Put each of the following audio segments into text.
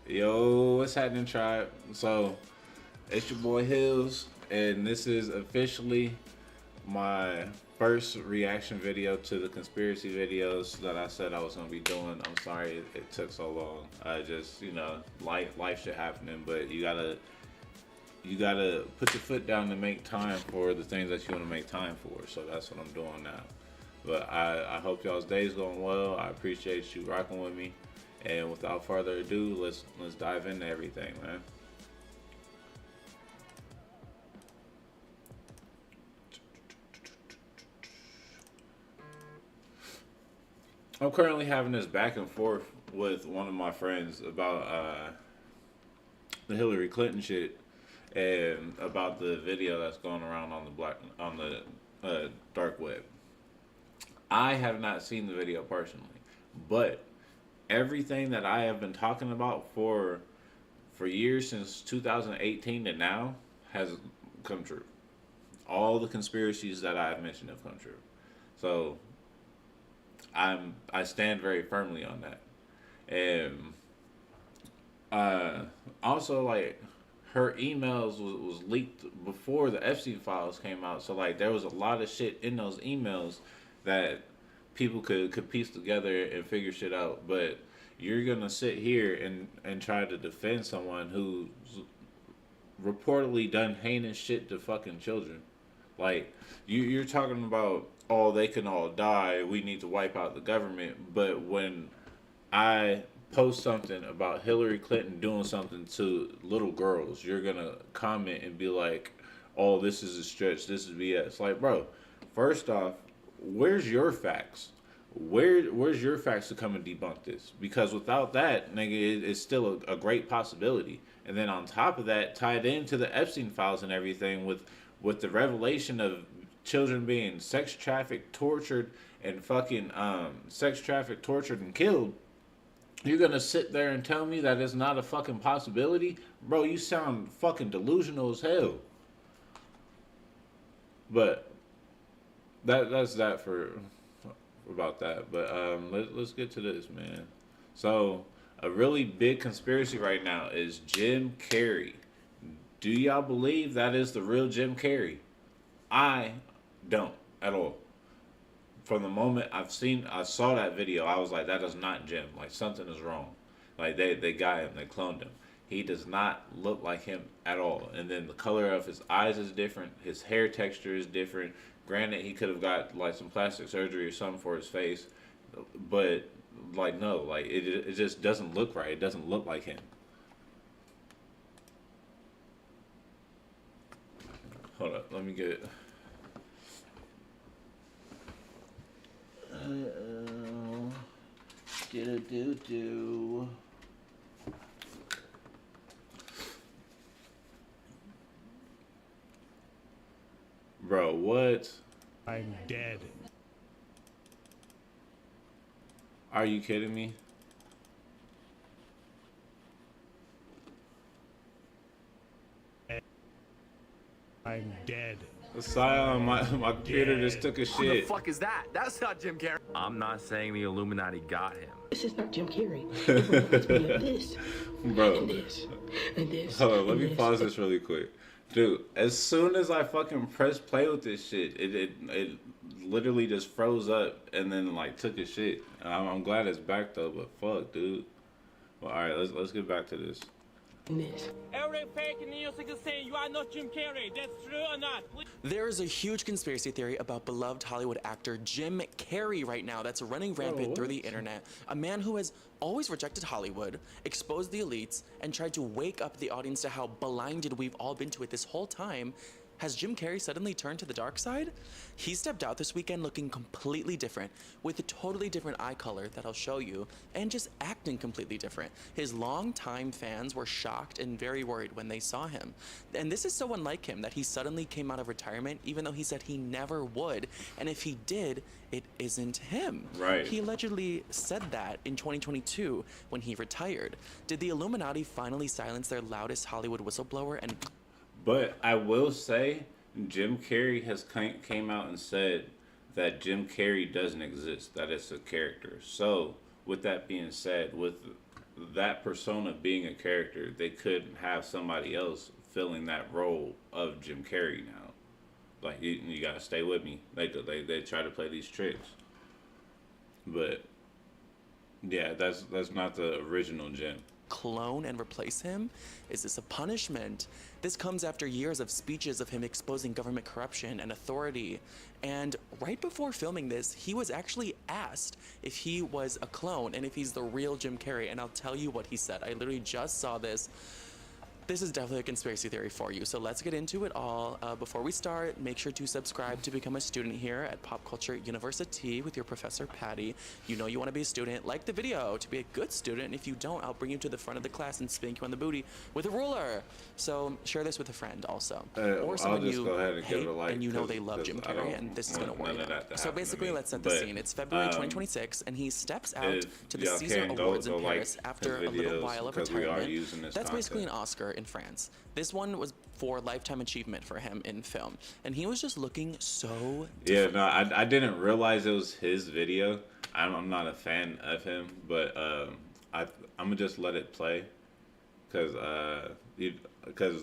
Yo, what's happening, tribe? So, it's your boy Hills, and this is officially my first reaction video to the conspiracy videos that I said I was gonna be doing. I'm sorry it took so long. I just, life shit happening, but you gotta put your foot down to make time for the things that you want to make time for. So that's what I'm doing now. But I hope y'all's day's going well. I appreciate you rocking with me. And without further ado, let's dive into everything, man. I'm currently having this back and forth with one of my friends about the Hillary Clinton shit and about the video that's going around on the dark web. I have not seen the video personally, but everything that I have been talking about for years since 2018 to now has come true. All the conspiracies that I have mentioned have come true. So I stand very firmly on that. And also like her emails was leaked before the Epstein files came out. So like there was a lot of shit in those emails that people could piece together and figure shit out. But you're gonna sit here and try to defend someone who's reportedly done heinous shit to fucking children. Like you're talking about, oh, they can all die. We need to wipe out the government. But when I post something about Hillary Clinton doing something to little girls, you're gonna comment and be like, "Oh, this is a stretch. This is BS." Like, bro, first off, where's your facts? Where's your facts to come and debunk this? Because without that, nigga, it's still a great possibility. And then on top of that, tied into the Epstein files and everything, with the revelation of children being sex trafficked, tortured, and fucking sex trafficked, tortured, and killed. You're gonna sit there and tell me that it's not a fucking possibility? Bro, you sound fucking delusional as hell. But that's that for about that. But let's get to this, man. So a really big conspiracy right now is Jim Carrey. Do y'all believe that is the real Jim Carrey? I don't at all. From the moment I saw that video, I was like, that is not Jim. Like something is wrong. Like they got him, they cloned him. He does not look like him at all. And then the color of his eyes is different. His hair texture is different. Granted, he could have got like some plastic surgery or something for his face, but like no, like it just doesn't look right. It doesn't look like him. Hold up, let me get it. Do. Bro, what? I'm dead. Are you kidding me? I'm dead. Sion, my computer just took a Who the shit. fuck is that? That's not Jim Carrey. I'm not saying the Illuminati got him. This is not Jim Carrey. It reminds me of this. Bro. And this. And this. Hold on, let and me this. pause this really quick. Dude, as soon as I fucking pressed play with this shit, it literally just froze up and then like took a shit. And I'm glad it's back though, but fuck, dude. Well, all right, let's get back to this. And this. Every fake news is saying you are not Jim Carrey. That's true or not? There is a huge conspiracy theory about beloved Hollywood actor Jim Carrey right now that's running rampant through the internet. A man who has always rejected Hollywood, exposed the elites, and tried to wake up the audience to how blinded we've all been to it this whole time. Has Jim Carrey suddenly turned to the dark side? He stepped out this weekend looking completely different, with a totally different eye color that I'll show you, and just acting completely different. His longtime fans were shocked and very worried when they saw him. And this is so unlike him that he suddenly came out of retirement, even though he said he never would. And if he did, it isn't him. Right. He allegedly said that in 2022 when he retired. Did the Illuminati finally silence their loudest Hollywood whistleblower and... But I will say, Jim Carrey has came out and said that Jim Carrey doesn't exist, that it's a character. So, with that being said, with that persona being a character, they couldn't have somebody else filling that role of Jim Carrey now. Like you gotta stay with me. They try to play these tricks, but yeah, that's not the original Jim. Clone and replace him? Is this a punishment? This comes after years of speeches of him exposing government corruption and authority. And right before filming this, he was actually asked if he was a clone and if he's the real Jim Carrey. And I'll tell you what he said. I literally just saw this. This is definitely a conspiracy theory for you, so let's get into it all. Before we start, make sure to subscribe to become a student here at Pop Culture University with your professor, Patty. You know you want to be a student. Like the video to be a good student, and if you don't, I'll bring you to the front of the class and spank you on the booty with a ruler. So share this with a friend also. Or someone you hate and you know they love Jim Carrey, and this is going to worry them. So basically, let's set the scene. It's February 2026, and he steps out to the Caesar Awards in Paris after a little while of retirement. That's basically an Oscar in France. This one was for Lifetime Achievement for him in film, and he was just looking so different. Yeah, no, I didn't realize it was his video. I'm not a fan of him, but I'm gonna just let it play because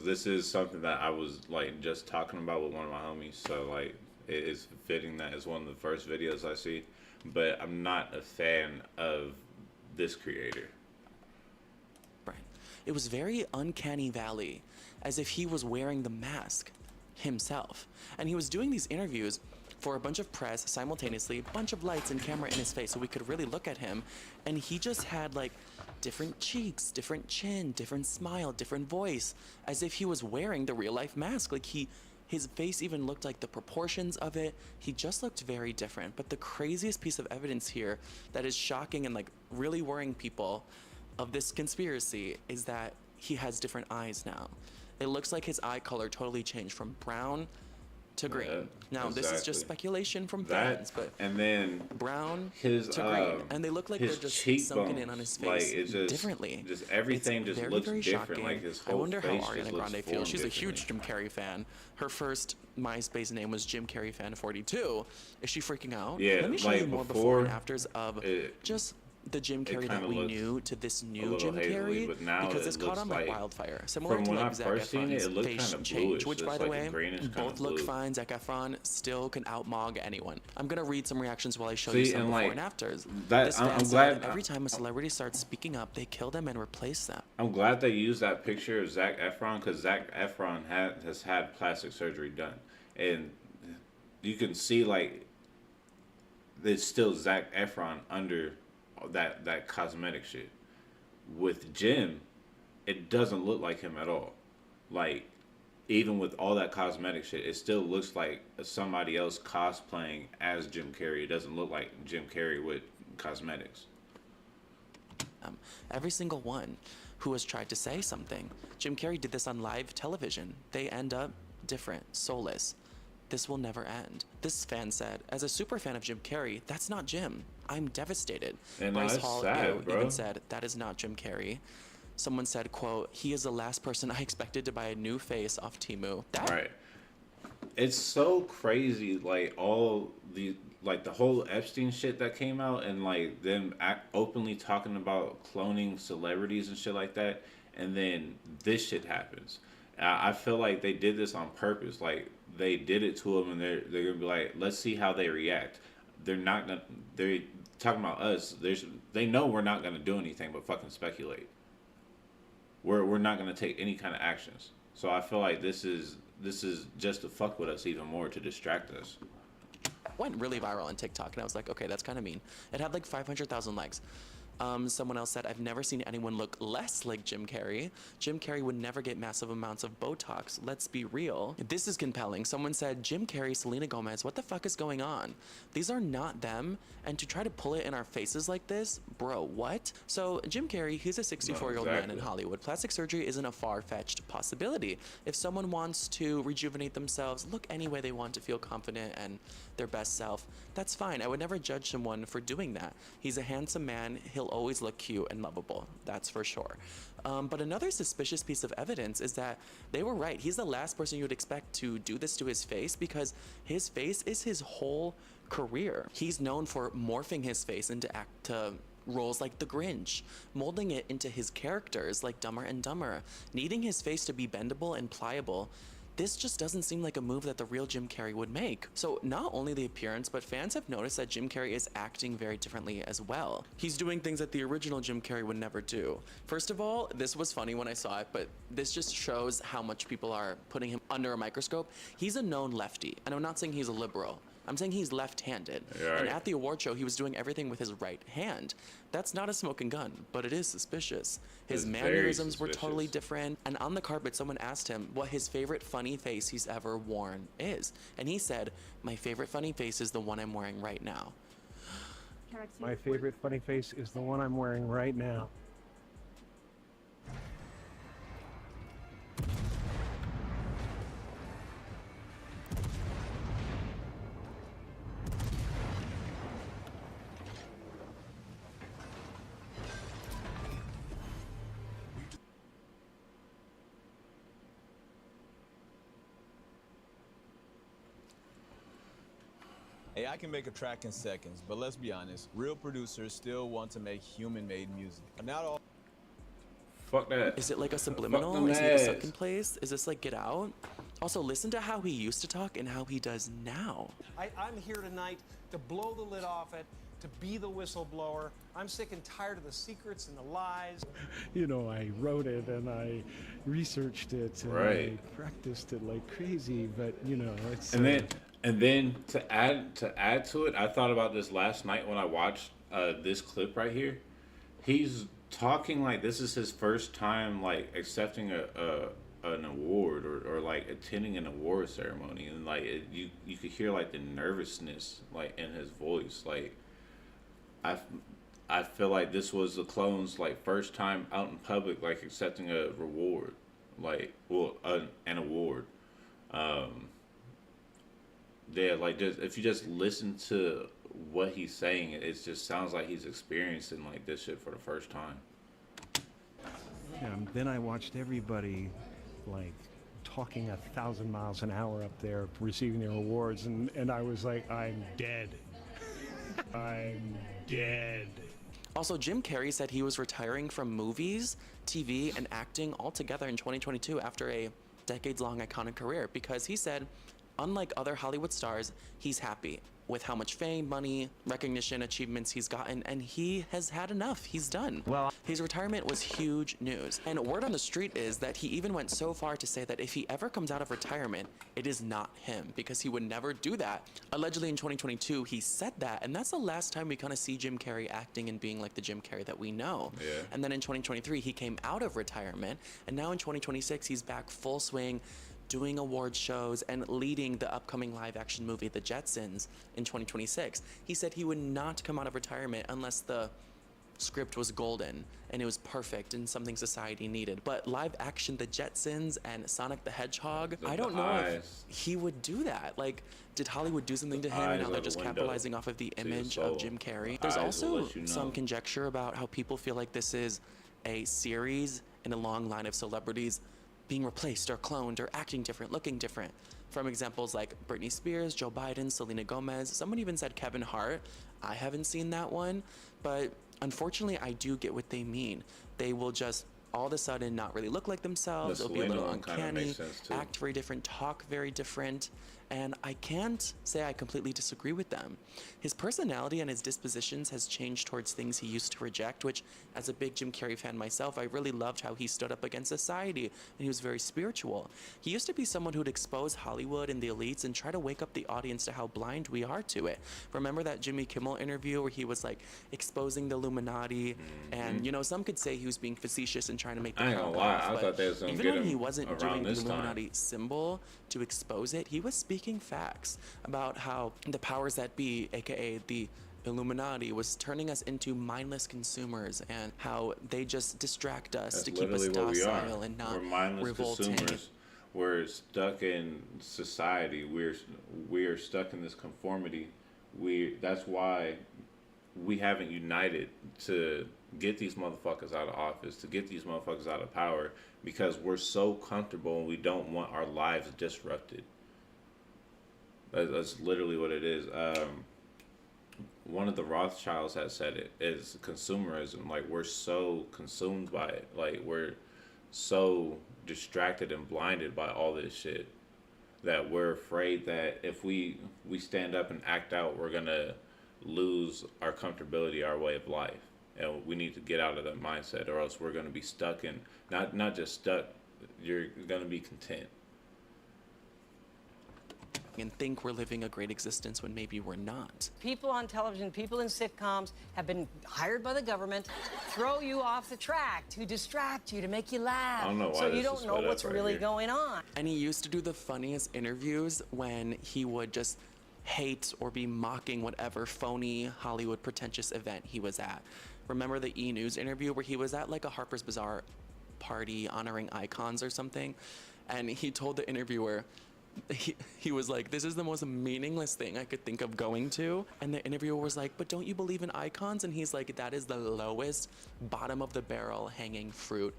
this is something that I was like just talking about with one of my homies. So like it is fitting that it's one of the first videos I see, but I'm not a fan of this creator. Right. It was very uncanny valley, as if he was wearing the mask himself. And he was doing these interviews for a bunch of press simultaneously, a bunch of lights and camera in his face so we could really look at him. And he just had like different cheeks, different chin, different smile, different voice, as if he was wearing the real life mask. Like his face even looked like the proportions of it. He just looked very different. But the craziest piece of evidence here that is shocking and like really worrying people of this conspiracy is that he has different eyes now. It looks like his eye color totally changed from brown to green. Yeah, now this is just speculation from fans, but and then brown his to green, and they look like they're just sunken in on his face like it's just, differently. Just everything it's just very, looks very different. shocking. Like his whole I wonder face how Ariana Grande feels. She's a huge Jim Carrey fan. Her first MySpace name was Jim Carrey Fan 42. Is she freaking out? Yeah, let me show like you more before and afters of just the Jim Carrey that we knew to this new Jim Carrey, because it's caught on like wildfire. Similar to like Zac Efron's face change, which by the way, both look fine. Zac Efron still can outmog anyone. I'm gonna read some reactions while I show you some before and afters. That, I'm glad every time a celebrity starts speaking up, they kill them and replace them. I'm glad they used that picture of Zac Efron because Zac Efron has had plastic surgery done, and you can see like it's still Zac Efron under that cosmetic shit. With Jim, it doesn't look like him at all. Like even with all that cosmetic shit, it still looks like somebody else cosplaying as Jim Carrey. It doesn't look like Jim Carrey with cosmetics. Every single one who has tried to say something. Jim Carrey did this on live television. They end up different, soulless. This will never end. This fan said, as a super fan of Jim Carrey, that's not Jim. I'm devastated. And Bryce Hall even said, that is not Jim Carrey. Someone said, quote, he is the last person I expected to buy a new face off Temu. Right. It's so crazy, like all the like the whole Epstein shit that came out and like them openly talking about cloning celebrities and shit like that, and then this shit happens. I feel like they did this on purpose. Like they did it to them, and they're gonna be like, let's see how they react. They're not gonna. They're talking about us. They know we're not gonna do anything but fucking speculate. We're not gonna take any kind of actions. So I feel like this is just to fuck with us even more, to distract us. Went really viral on TikTok, and I was like, okay, that's kind of mean. It had like 500,000 likes. Someone else said, I've never seen anyone look less like Jim Carrey. Jim Carrey would never get massive amounts of Botox. Let's be real. This is compelling. Someone said, Jim Carrey, Selena Gomez, what the fuck is going on? These are not them. And to try to pull it in our faces like this, bro, what? So Jim Carrey, he's a 64-year-old man in Hollywood. Plastic surgery isn't a far-fetched possibility. If someone wants to rejuvenate themselves, look any way they want to feel confident and their best self, that's fine. I would never judge someone for doing that. He's a handsome man. He'll always look cute and lovable. That's for sure. But another suspicious piece of evidence is that they were right. He's the last person you would expect to do this to his face, because his face is his whole career. He's known for morphing his face into roles like the Grinch, molding it into his characters like Dumber and Dumber, needing his face to be bendable and pliable. This just doesn't seem like a move that the real Jim Carrey would make. So not only the appearance, but fans have noticed that Jim Carrey is acting very differently as well. He's doing things that the original Jim Carrey would never do. First of all, this was funny when I saw it, but this just shows how much people are putting him under a microscope. He's a known lefty, and I'm not saying he's a liberal. I'm saying he's left-handed. Yeah, and at the award show, he was doing everything with his right hand. That's not a smoking gun, but it is suspicious. His It's mannerisms very were totally suspicious. different. And on the carpet, someone asked him what his favorite funny face he's ever worn is. And he said, "My favorite funny face is the one I'm wearing right now." My favorite funny face is the one I'm wearing right now. Hey, I can make a track in seconds, but let's be honest, real producers still want to make human-made music. Not all. Fuck that. Is it like a Fuck subliminal? them Is he like ads. stuck in place? Is this like Get Out? Also, listen to how he used to talk and how he does now. I'm here tonight to blow the lid off it, to be the whistleblower. I'm sick and tired of the secrets and the lies. You know, I wrote it and I researched it and Right. I practiced it like crazy, but you know, it's And then to add to it, I thought about this last night when I watched this clip right here. He's talking like this is his first time like accepting an award or like attending an award ceremony, and like you could hear like the nervousness like in his voice. Like I feel like this was the clone's like first time out in public like accepting a reward, like an award. Yeah, like just if you just listen to what he's saying, it just sounds like he's experiencing like this shit for the first time. then I watched everybody like talking 1,000 miles an hour up there receiving their awards, and I was like, I'm dead. I'm dead. Also, Jim Carrey said he was retiring from movies, TV, and acting altogether in 2022 after a decades-long iconic career because he said, unlike other Hollywood stars, he's happy with how much fame, money, recognition, achievements he's gotten, and he has had enough. He's done. Well, his retirement was huge news. And word on the street is that he even went so far to say that if he ever comes out of retirement, it is not him, because he would never do that. Allegedly in 2022, he said that, and that's the last time we kind of see Jim Carrey acting and being like the Jim Carrey that we know. Yeah. And then in 2023, he came out of retirement, and now in 2026, he's back full swing, doing award shows and leading the upcoming live-action movie, The Jetsons, in 2026. He said he would not come out of retirement unless the script was golden and it was perfect and something society needed. But live-action The Jetsons and Sonic the Hedgehog, I don't know if he would do that. Like, did Hollywood do something to him and now they're just capitalizing off of the image of Jim Carrey? There's also some conjecture about how people feel like this is a series in a long line of celebrities being replaced or cloned or acting different, looking different. From examples like Britney Spears, Joe Biden, Selena Gomez, someone even said Kevin Hart. I haven't seen that one, but unfortunately I do get what they mean. They will just all of a sudden not really look like themselves, it'll be a little uncanny, act very different, talk very different, and I can't say I completely disagree with them. His personality and his dispositions has changed towards things he used to reject, which, as a big Jim Carrey fan myself, I really loved how he stood up against society, and he was very spiritual. He used to be someone who'd expose Hollywood and the elites and try to wake up the audience to how blind we are to it. Remember that Jimmy Kimmel interview where he was like exposing the Illuminati, and you know, some could say he was being facetious and trying to make the crowd laugh, I thought they was gonna even get when he him wasn't doing around the this Illuminati symbol to expose it, he was speaking facts about how the powers that be, aka the Illuminati, was turning us into mindless consumers and how they just distract us to keep us docile and not We're mindless revolting. consumers. We're stuck in society. We're stuck in this conformity. That's why we haven't united to get these motherfuckers out of office, to get these motherfuckers out of power, because we're so comfortable and we don't want our lives disrupted. That's literally what it is. one of the Rothschilds had said it, is consumerism. Like, we're so consumed by it. Like, we're so distracted and blinded by all this shit that we're afraid that if we stand up and act out, we're gonna lose our comfortability, our way of life. And we need to get out of that mindset, or else we're gonna be stuck in, not just stuck, you're gonna be content. And think we're living a great existence when maybe we're not. People on television, people in sitcoms have been hired by the government to throw you off the track, to distract you, to make you laugh. I don't know why so you this don't is know split up what's right really here. going on. And he used to do the funniest interviews when he would just hate or be mocking whatever phony Hollywood pretentious event he was at. Remember the E! News interview where he was at like a Harper's Bazaar party honoring icons or something? And he told the interviewer, he was like, this is the most meaningless thing I could think of going to. And the interviewer was like, but don't you believe in icons? And he's like, that is the lowest, bottom of the barrel hanging fruit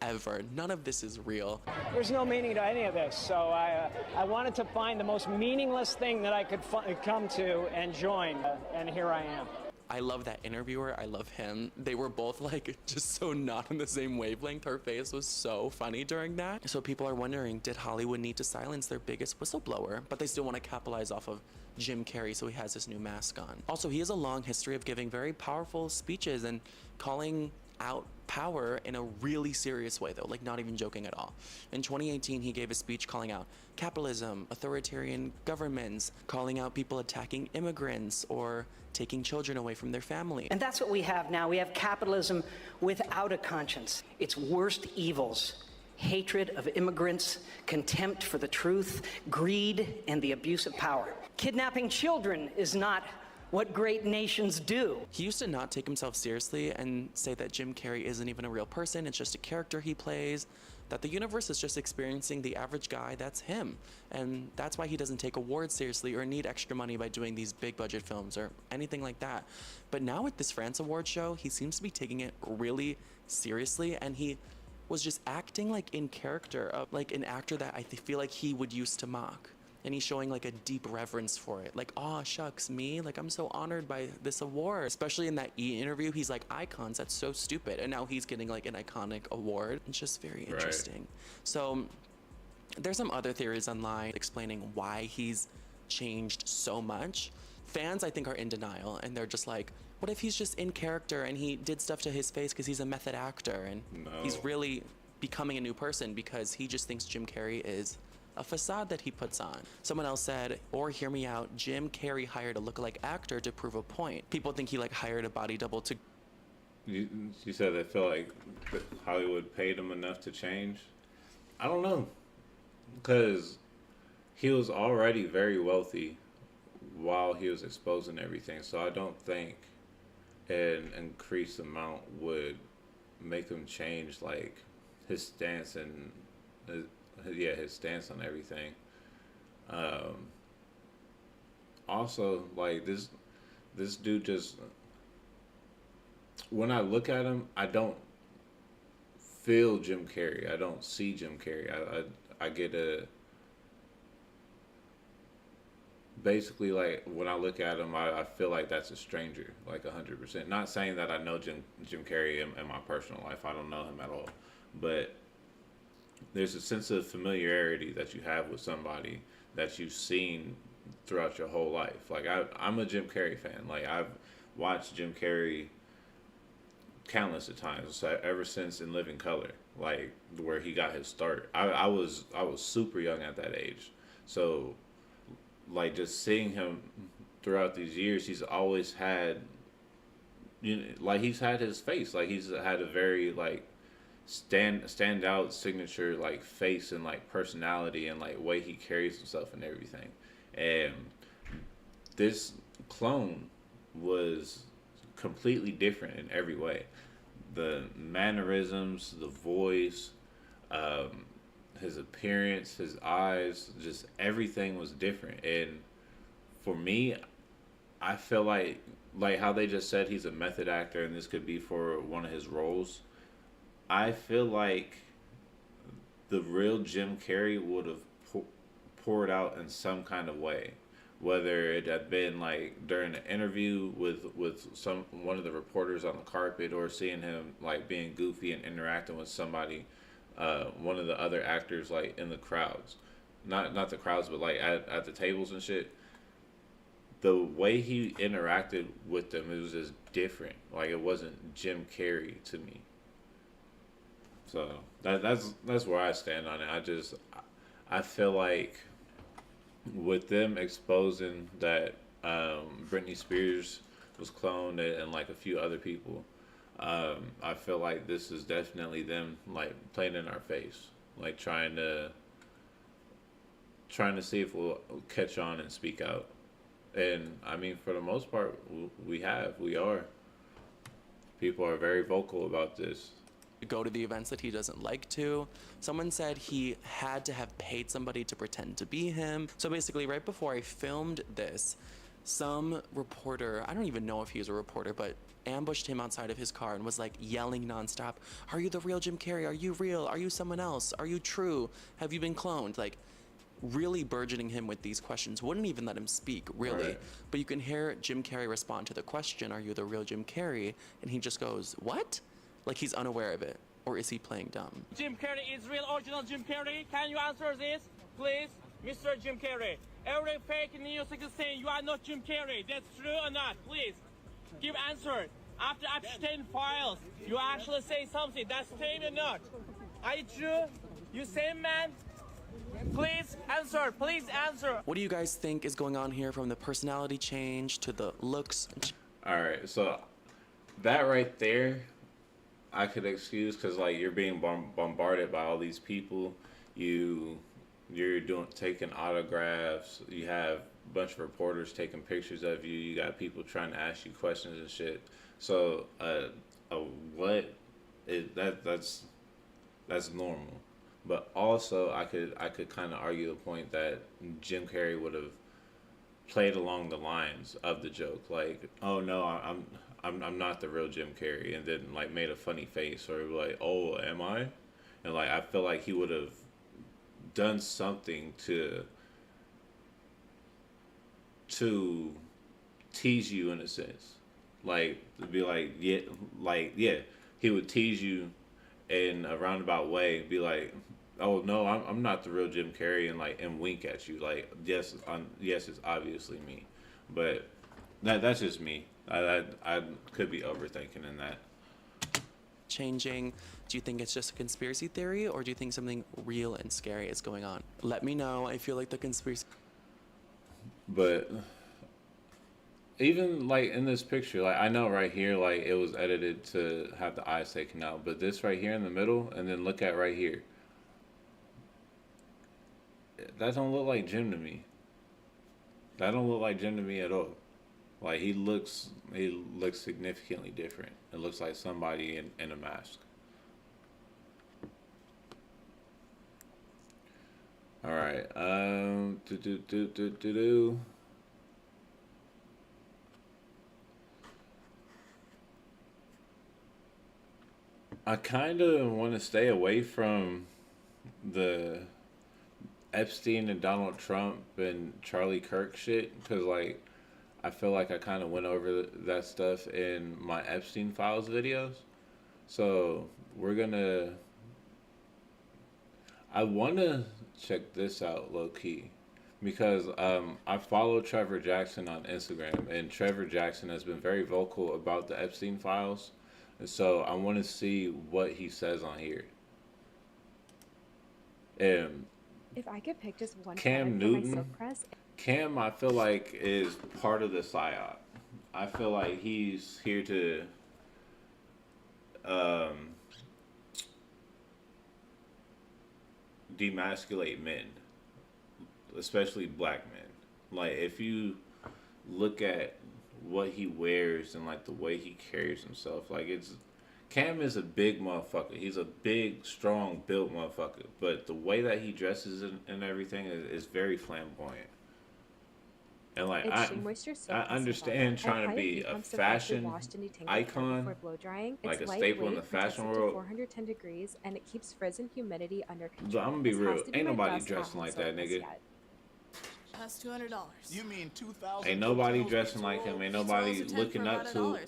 ever. None of this is real. There's no meaning to any of this, so I wanted to find the most meaningless thing that I could come to and join, and here I am. I love that interviewer. I love him. They were both like just so not on the same wavelength. Her face was so funny during that. So people are wondering, did Hollywood need to silence their biggest whistleblower? But they still want to capitalize off of Jim Carrey, so he has this new mask on. Also, he has a long history of giving very powerful speeches and calling out power in a really serious way, though, like not even joking at all. In 2018, he gave a speech calling out capitalism, authoritarian governments, calling out people attacking immigrants or taking children away from their family. And that's what we have now. We have capitalism without a conscience. Its worst evils: hatred of immigrants, contempt for the truth, greed, and the abuse of power. Kidnapping children is not what great nations do. He used to not take himself seriously and say that Jim Carrey isn't even a real person, it's just a character he plays, that the universe is just experiencing the average guy that's him. And that's why he doesn't take awards seriously or need extra money by doing these big budget films or anything like that. But now with this France award show, he seems to be taking it really seriously, and he was just acting like in character, of like an actor that I feel like he would used to mock. And he's showing like a deep reverence for it. Like, oh, shucks, me? Like, I'm so honored by this award. Especially in that E! interview, he's like, icons, that's so stupid. And now he's getting like an iconic award. It's just very interesting. So there's some other theories online explaining why he's changed so much. Fans, I think, are in denial. And they're just like, what if he's just in character and he did stuff to his face because he's a method actor? And he's really becoming a new person because he just thinks Jim Carrey is a facade that he puts on. Someone else said, or hear me out, Jim Carrey hired a lookalike actor to prove a point. People think he like hired a body double to... You said they feel like Hollywood paid him enough to change? I don't know. Because he was already very wealthy while he was exposing everything. So I don't think an increased amount would make him change like his stance and his stance on everything. Also, like this dude just, when I look at him, I don't feel Jim Carrey. I don't see Jim Carrey. I get a, basically, like when I look at him, I feel like that's a stranger, like 100%. Not saying that I know Jim Carrey in my personal life. I don't know him at all, but there's a sense of familiarity that you have with somebody that you've seen throughout your whole life. Like I'm a Jim Carrey fan. Like I've watched Jim Carrey countless of times, so ever since In Living Color, like where he got his start. I was super young at that age, so like just seeing him throughout these years, he's always had, like he's had his face, like he's had a very like stand out signature like face and like personality and like way he carries himself and everything. And this clone was completely different in every way. The mannerisms, the voice, his appearance, his eyes, just everything was different. And for me, I feel like how they just said he's a method actor and this could be for one of his roles. I feel like the real Jim Carrey would have poured out in some kind of way whether it had been like during an interview with one of the reporters on the carpet, or seeing him like being goofy and interacting with somebody, one of the other actors like in the crowds, not the crowds, but like at the tables and shit. The way he interacted with them, it was just different. Like, it wasn't Jim Carrey to me. So that's where I stand on it. I feel like with them exposing that Britney Spears was cloned, and like a few other people, I feel like this is definitely them like playing in our face, like trying to see if we'll catch on and speak out. And I mean, for the most part, we are. People are very vocal about this. Go to the events that he doesn't like to. Someone said he had to have paid somebody to pretend to be him. So basically, right before I filmed this, some reporter, I don't even know if he was a reporter, but ambushed him outside of his car and was like yelling nonstop, "Are you the real Jim Carrey? Are you real? Are you someone else? Are you true? Have you been cloned?" Like, really burgeoning him with these questions. Wouldn't even let him speak, really. Right. But you can hear Jim Carrey respond to the question, "Are you the real Jim Carrey?" And he just goes, "What?" Like he's unaware of it. Or is he playing dumb? Jim Carrey is real original Jim Carrey. Can you answer this, please, Mr. Jim Carrey? Every fake news is saying you are not Jim Carrey. That's true or not? Please, give answer. After Epstein files, you actually say something. That's same or not? Are you true? You same man? Please answer. Please answer. What do you guys think is going on here, from the personality change to the looks? All right, so that right there, I could excuse, because like you're being bombarded by all these people. You're taking autographs. You have a bunch of reporters taking pictures of you. You got people trying to ask you questions and shit. So that's normal. But also, I could kind of argue the point that Jim Carrey would have played along the lines of the joke, like, "Oh no, I'm not the real Jim Carrey," and then like made a funny face, or like, "Oh, am I?" And like I feel like he would have done something to tease you in a sense, like to be like, yeah, he would tease you in a roundabout way, be like, "Oh no, I'm not the real Jim Carrey," and wink at you, like, yes, it's obviously me. But that's just me. I could be overthinking in that. Changing. Do you think it's just a conspiracy theory, or do you think something real and scary is going on? Let me know. I feel like the conspiracy. But even like in this picture, like I know right here, like it was edited to have the eyes taken out, but this right here in the middle, and then look at right here, that don't look like Jim to me. That don't look like Jim to me at all. Like he looks significantly different. It looks like somebody in a mask. All right. I kind of want to stay away from the Epstein and Donald Trump and Charlie Kirk shit, because like I feel like I kind of went over that stuff in my Epstein Files videos. So I want to check this out low key, because I follow Trevor Jackson on Instagram, and Trevor Jackson has been very vocal about the Epstein Files. And so I want to see what he says on here. If I could pick just one Cam product for my Newton. silk press, Cam, I feel like, is part of the psyop. I feel like he's here to demasculate men, especially black men. Like, if you look at what he wears and like the way he carries himself, like Cam is a big motherfucker. He's a big, strong, built motherfucker. But the way that he dresses and everything is very flamboyant. And like I understand trying to be a fashion icon, like a staple in the fashion world. 410 degrees, and it keeps frizz and humidity under control. But I'm gonna be real. Ain't nobody dressing like that, nigga. That's $200. You mean 2,000? Ain't nobody dressing like him. Ain't nobody looking up to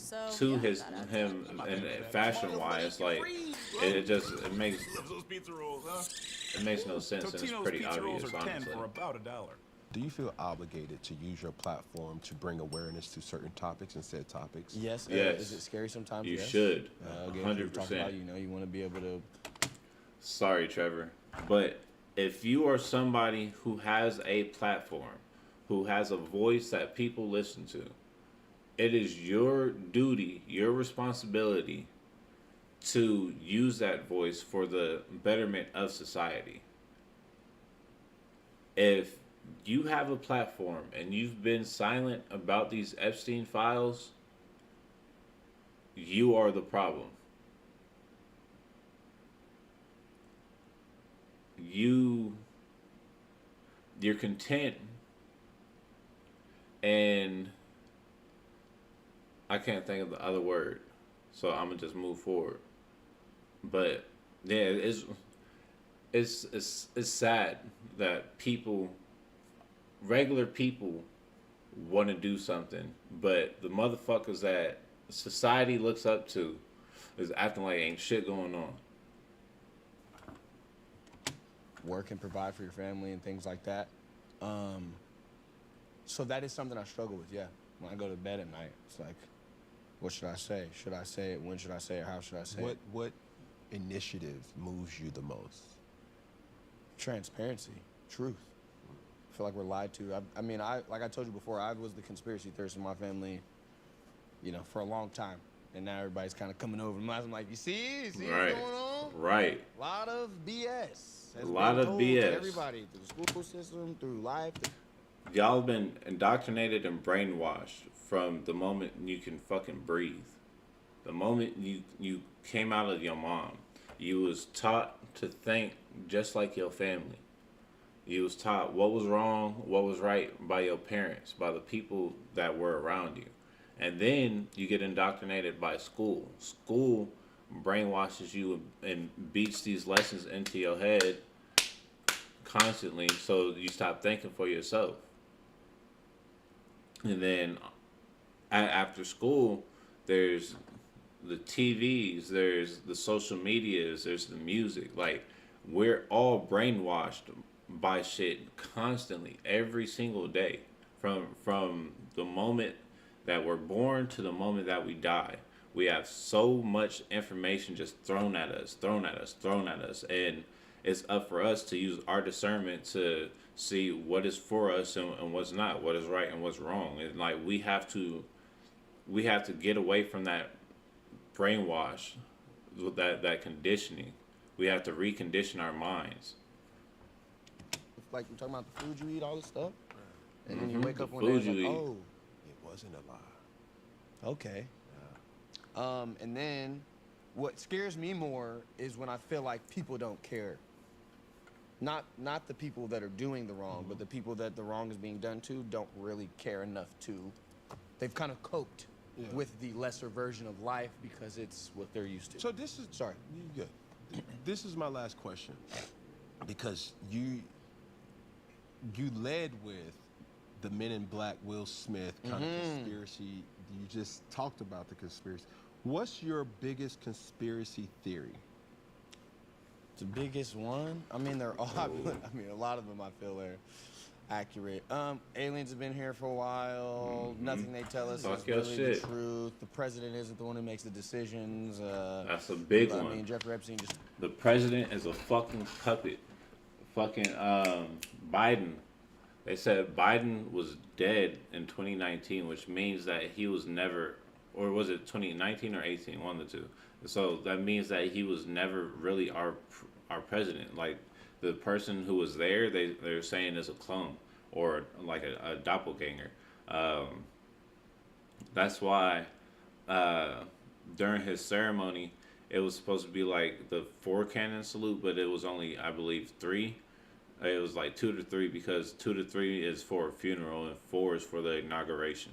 him and fashion wise. Like it makes Those pizza rolls, huh? it makes no sense, and it's Totino's pretty pizza rolls obvious, are 10 honestly. for about $1. Do you feel obligated to use your platform to bring awareness to certain topics and said topics? Yes. Yes. Is it scary sometimes? You Yes. should. Again, 100%. talk about, you want to be able to. Sorry, Trevor, but if you are somebody who has a platform, who has a voice that people listen to, it is your duty, your responsibility to use that voice for the betterment of society. If you have a platform and you've been silent about these Epstein files, you are the problem. You're content, and I can't think of the other word, so I'm gonna just move forward. But yeah, it's sad that regular people want to do something, but the motherfuckers that society looks up to is acting like ain't shit going on. Work and provide for your family and things like that. So that is something I struggle with, yeah. When I go to bed at night, it's like, what should I say? Should I say it? When should I say it? How should I say it? What initiative moves you the most? Transparency, truth. I feel like we're lied to. Like I told you before, I was the conspiracy theorist in my family, for a long time. And now everybody's kind of coming over. And I'm like, you see what's going on? Right. A lot of BS. A lot of BS. To everybody, through the school system, through life. Y'all have been indoctrinated and brainwashed from the moment you can fucking breathe. The moment you came out of your mom, you was taught to think just like your family. You was taught what was wrong, what was right by your parents, by the people that were around you. And then you get indoctrinated by school. School brainwashes you and beats these lessons into your head constantly, so you stop thinking for yourself. And then after school, there's the TVs, there's the social medias, there's the music. Like, we're all brainwashed by shit constantly, every single day, from the moment that we're born to the moment that we die. We have so much information just thrown at us, and it's up for us to use our discernment to see what is for us and what's not, what is right and what's wrong. And like we have to get away from that brainwash, that conditioning. We have to recondition our minds. Like we're talking about the food you eat, all this stuff, and then you wake up one day and like, oh, it wasn't a lie. Okay. Yeah. And then what scares me more is when I feel like people don't care. Not the people that are doing the wrong, but the people that the wrong is being done to don't really care enough to. They've kind of coped with the lesser version of life because it's what they're used to. So this is good. This is my last question, because you led with the Men in Black, Will Smith kind of conspiracy. You just talked about the conspiracy. What's your biggest conspiracy theory? The biggest one? I mean, they're all. I mean, a lot of them I feel are accurate. Aliens have been here for a while. Nothing they tell us is really the truth. The president isn't the one who makes the decisions. That's a big one. I mean, Jeffrey Epstein just. The president is a fucking puppet. Fucking Biden. They said Biden was dead in 2019, which means that he was never, or was it 2019 or 18, one of the two. So that means that he was never really our president. Like, the person who was there, they're saying is a clone or like a doppelganger. That's why during his ceremony, it was supposed to be like the 4 cannon salute, but it was only, I believe, 3. It was like 2 to 3 because 2 to 3 is for a funeral and 4 is for the inauguration.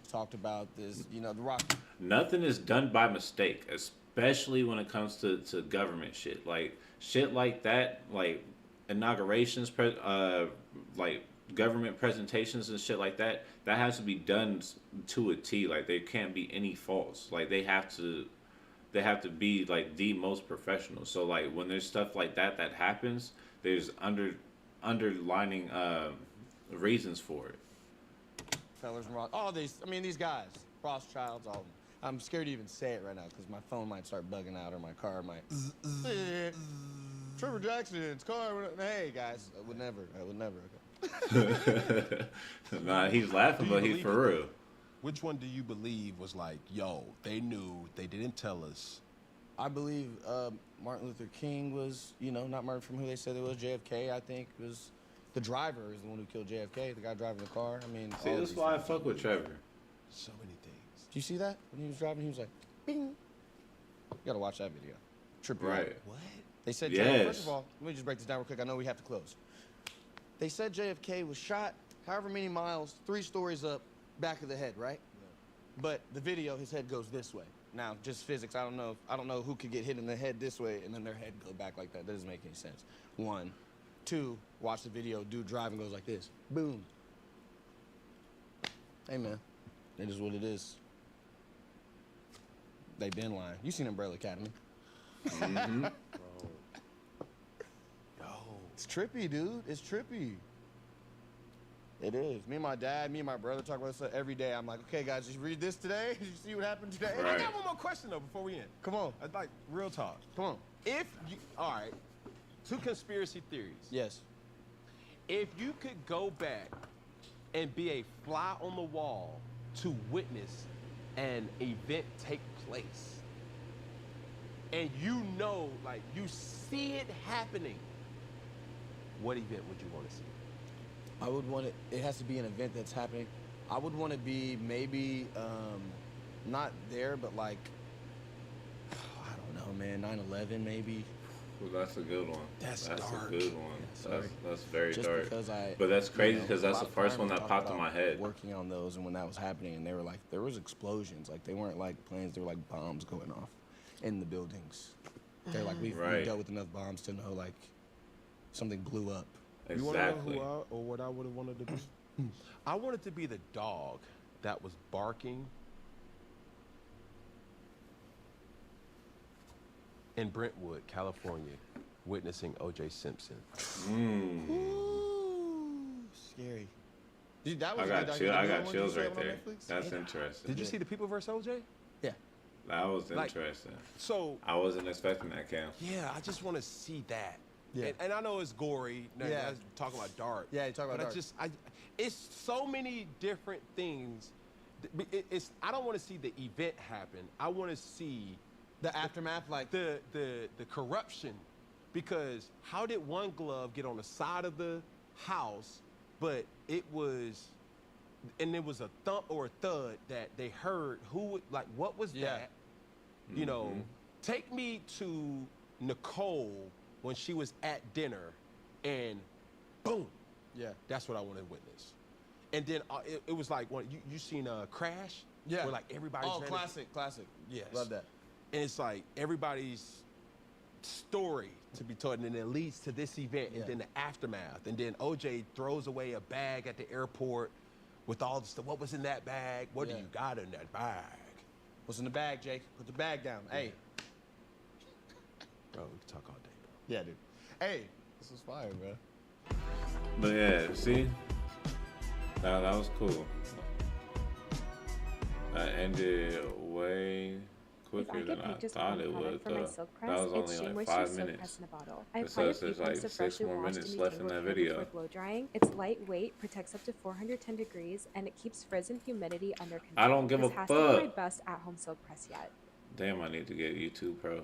Talked about this, the Rock. Nothing is done by mistake, especially when it comes to government shit. Like, shit like that, like, inaugurations, like government presentations and shit like that, that has to be done to a T. Like there can't be any faults. Like they have to be like the most professional. So like when there's stuff like that happens, there's underlining reasons for it. Fellers and these guys, Rothschilds, all of them. I'm scared to even say it right now because my phone might start bugging out or my car might. Trevor Jackson's car. Hey guys, I would never. Okay. Nah, he's laughing, but he's for real. Which one do you believe was like, yo, they knew, they didn't tell us? I believe Martin Luther King was, not murdered from who they said it was. JFK, I think, was the driver is the one who killed JFK, the guy driving the car. I mean, see, that's why I fuck with Trevor. So many things. Did you see that? When he was driving, he was like, bing. You gotta watch that video. Trippy. Right. What? They said, yes. First of all, let me just break this down real quick. I know we have to close. They said JFK was shot however many miles, 3 stories up, back of the head, right? Yeah. But the video, his head goes this way. Now, just physics, I don't know who could get hit in the head this way and then their head go back like that. That doesn't make any sense. 1. 2, watch the video, dude driving goes like this. Boom. Hey, man. It is what it is. They been lying. You seen Umbrella Academy. Mm-hmm. Yo. It's trippy, dude. It's trippy. It is. Me and my dad, me and my brother talk about this stuff every day. I'm like, okay, guys, did you read this today? Did you see what happened today? Right. I got one more question, though, before we end. Come on. I'd like real talk. Come on. All right, 2 conspiracy theories. Yes. If you could go back and be a fly on the wall to witness an event take place, and you see it happening, what event would you want to see? I would want it has to be an event that's happening. I would want to be maybe, not there, but like, I don't know, man, 9/11 maybe. Well, that's a good one. That's dark. dark. A good one. Yeah, that's very just dark. Because but that's crazy because that's the first one that popped in my head. Working on those, and when that was happening, and they were like, there was explosions. Like they weren't like planes; they were like bombs going off in the buildings. They're like, we've dealt with enough bombs to know like something blew up. Exactly. You want to know who or what I would have wanted to be? I wanted to be the dog that was barking in Brentwood, California, witnessing O.J. Simpson. Ooh, scary. Dude, that was I got chills right there. That's interesting. Did you see The People vs. O.J.? Yeah. That was interesting. So I wasn't expecting that, Cam. Yeah, I just want to see that. Yeah. And I know it's gory. Yeah. I was talking about dark. Yeah, you talk about dark. It's so many different things. I don't want to see the event happen. I want to see the aftermath, like the corruption. Because how did one glove get on the side of the house, but it was a thump or a thud that they heard what was that? Mm-hmm. You know, take me to Nicole when she was at dinner and boom. Yeah. That's what I want to witness. And then it was like, you seen Crash? Yeah. Where like everybody's classic. Yes. Love that. And it's like everybody's story to be told, and then it leads to this event, and then the aftermath. And then OJ throws away a bag at the airport with all the stuff. What was in that bag? What do you got in that bag? What's in the bag, Jake? Put the bag down. Hey. Bro, we can talk all day, bro. Yeah, dude. Hey, this was fire, bro. But yeah, see? That was cool. That ended way quicker than I thought it would, though. That was only like 5 minutes. It says there's like 6 more minutes left in that video. Blow drying. It's lightweight, protects up to 410 degrees, and it keeps frizz and humidity under control. I don't give a fuck. This has to be my fuck. best at-home silk press yet. Damn, I need to get YouTube Pro.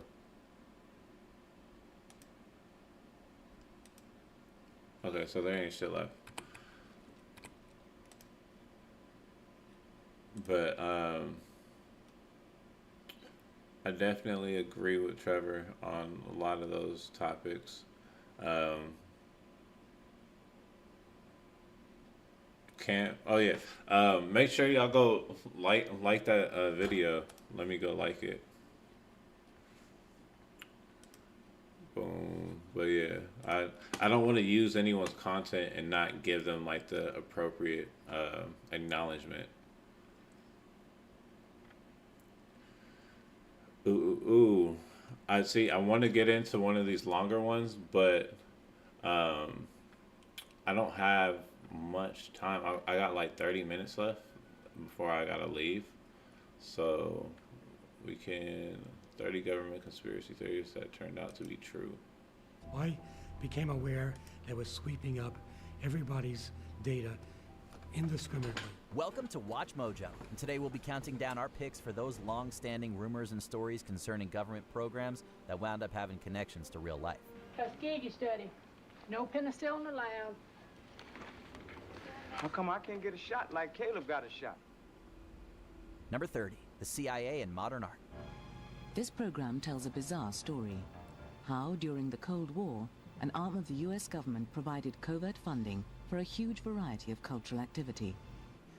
Okay, so there ain't shit left. But I definitely agree with Trevor on a lot of those topics. Make sure y'all go like that video. Let me go like it. Boom. But yeah, I don't want to use anyone's content and not give them like the appropriate acknowledgement. Ooh. I see. I want to get into one of these longer ones, but I don't have much time. I got like 30 minutes left before I gotta leave. So we can 30 government conspiracy theories that turned out to be true. I became aware that was sweeping up everybody's data indiscriminately. Welcome to Watch Mojo, and today we'll be counting down our picks for those long-standing rumors and stories concerning government programs that wound up having connections to real life. Tuskegee study. No penicillin allowed. How come I can't get a shot like Caleb got a shot? Number 30, the CIA and modern art. This program tells a bizarre story. How, during the Cold War, an arm of the US government provided covert funding for a huge variety of cultural activity.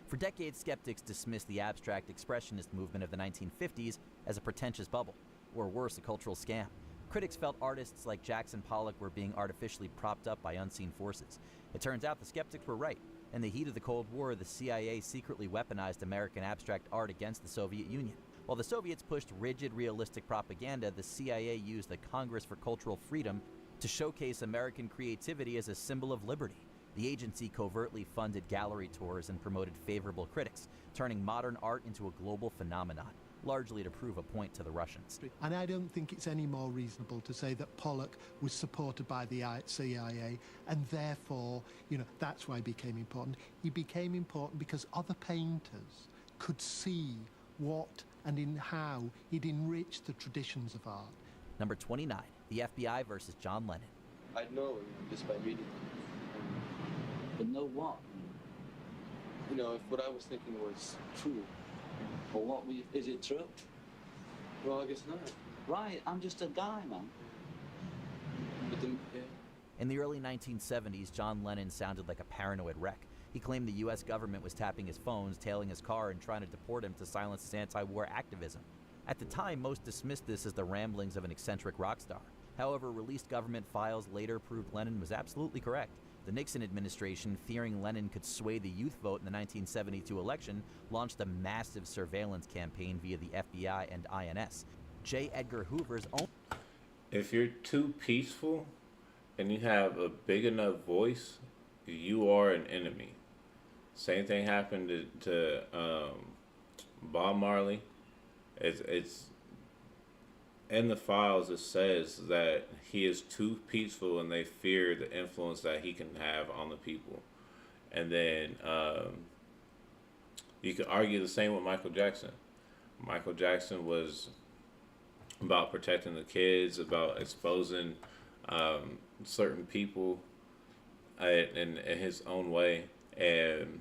For decades, skeptics dismissed the abstract expressionist movement of the 1950s as a pretentious bubble, or worse, a cultural scam. Critics felt artists like Jackson Pollock were being artificially propped up by unseen forces. It turns out the skeptics were right. In the heat of the Cold War, the CIA secretly weaponized American abstract art against the Soviet Union. While the Soviets pushed rigid, realistic propaganda, the CIA used the Congress for Cultural Freedom to showcase American creativity as a symbol of liberty. The agency covertly funded gallery tours and promoted favorable critics, turning modern art into a global phenomenon, largely to prove a point to the Russians. And I don't think it's any more reasonable to say that Pollock was supported by the CIA, and therefore, that's why he became important. He became important because other painters could see what and in how he'd enriched the traditions of art. Number 29, the FBI versus John Lennon. I'd know just by reading. But know what? If what I was thinking was true. Well, is it true? Well, I guess not. Right, I'm just a guy, man. But then, yeah. In the early 1970s, John Lennon sounded like a paranoid wreck. He claimed the U.S. government was tapping his phones, tailing his car, and trying to deport him to silence his anti-war activism. At the time, most dismissed this as the ramblings of an eccentric rock star. However, released government files later proved Lennon was absolutely correct. The Nixon administration, fearing Lennon could sway the youth vote in the 1972 election, launched a massive surveillance campaign via the FBI and INS. J. Edgar Hoover's own... If you're too peaceful and you have a big enough voice, you are an enemy. Same thing happened to Bob Marley. It's in the files. It says that he is too peaceful, and they fear the influence that he can have on the people. And then you could argue the same with Michael Jackson. Michael Jackson was about protecting the kids, about exposing certain people in his own way, and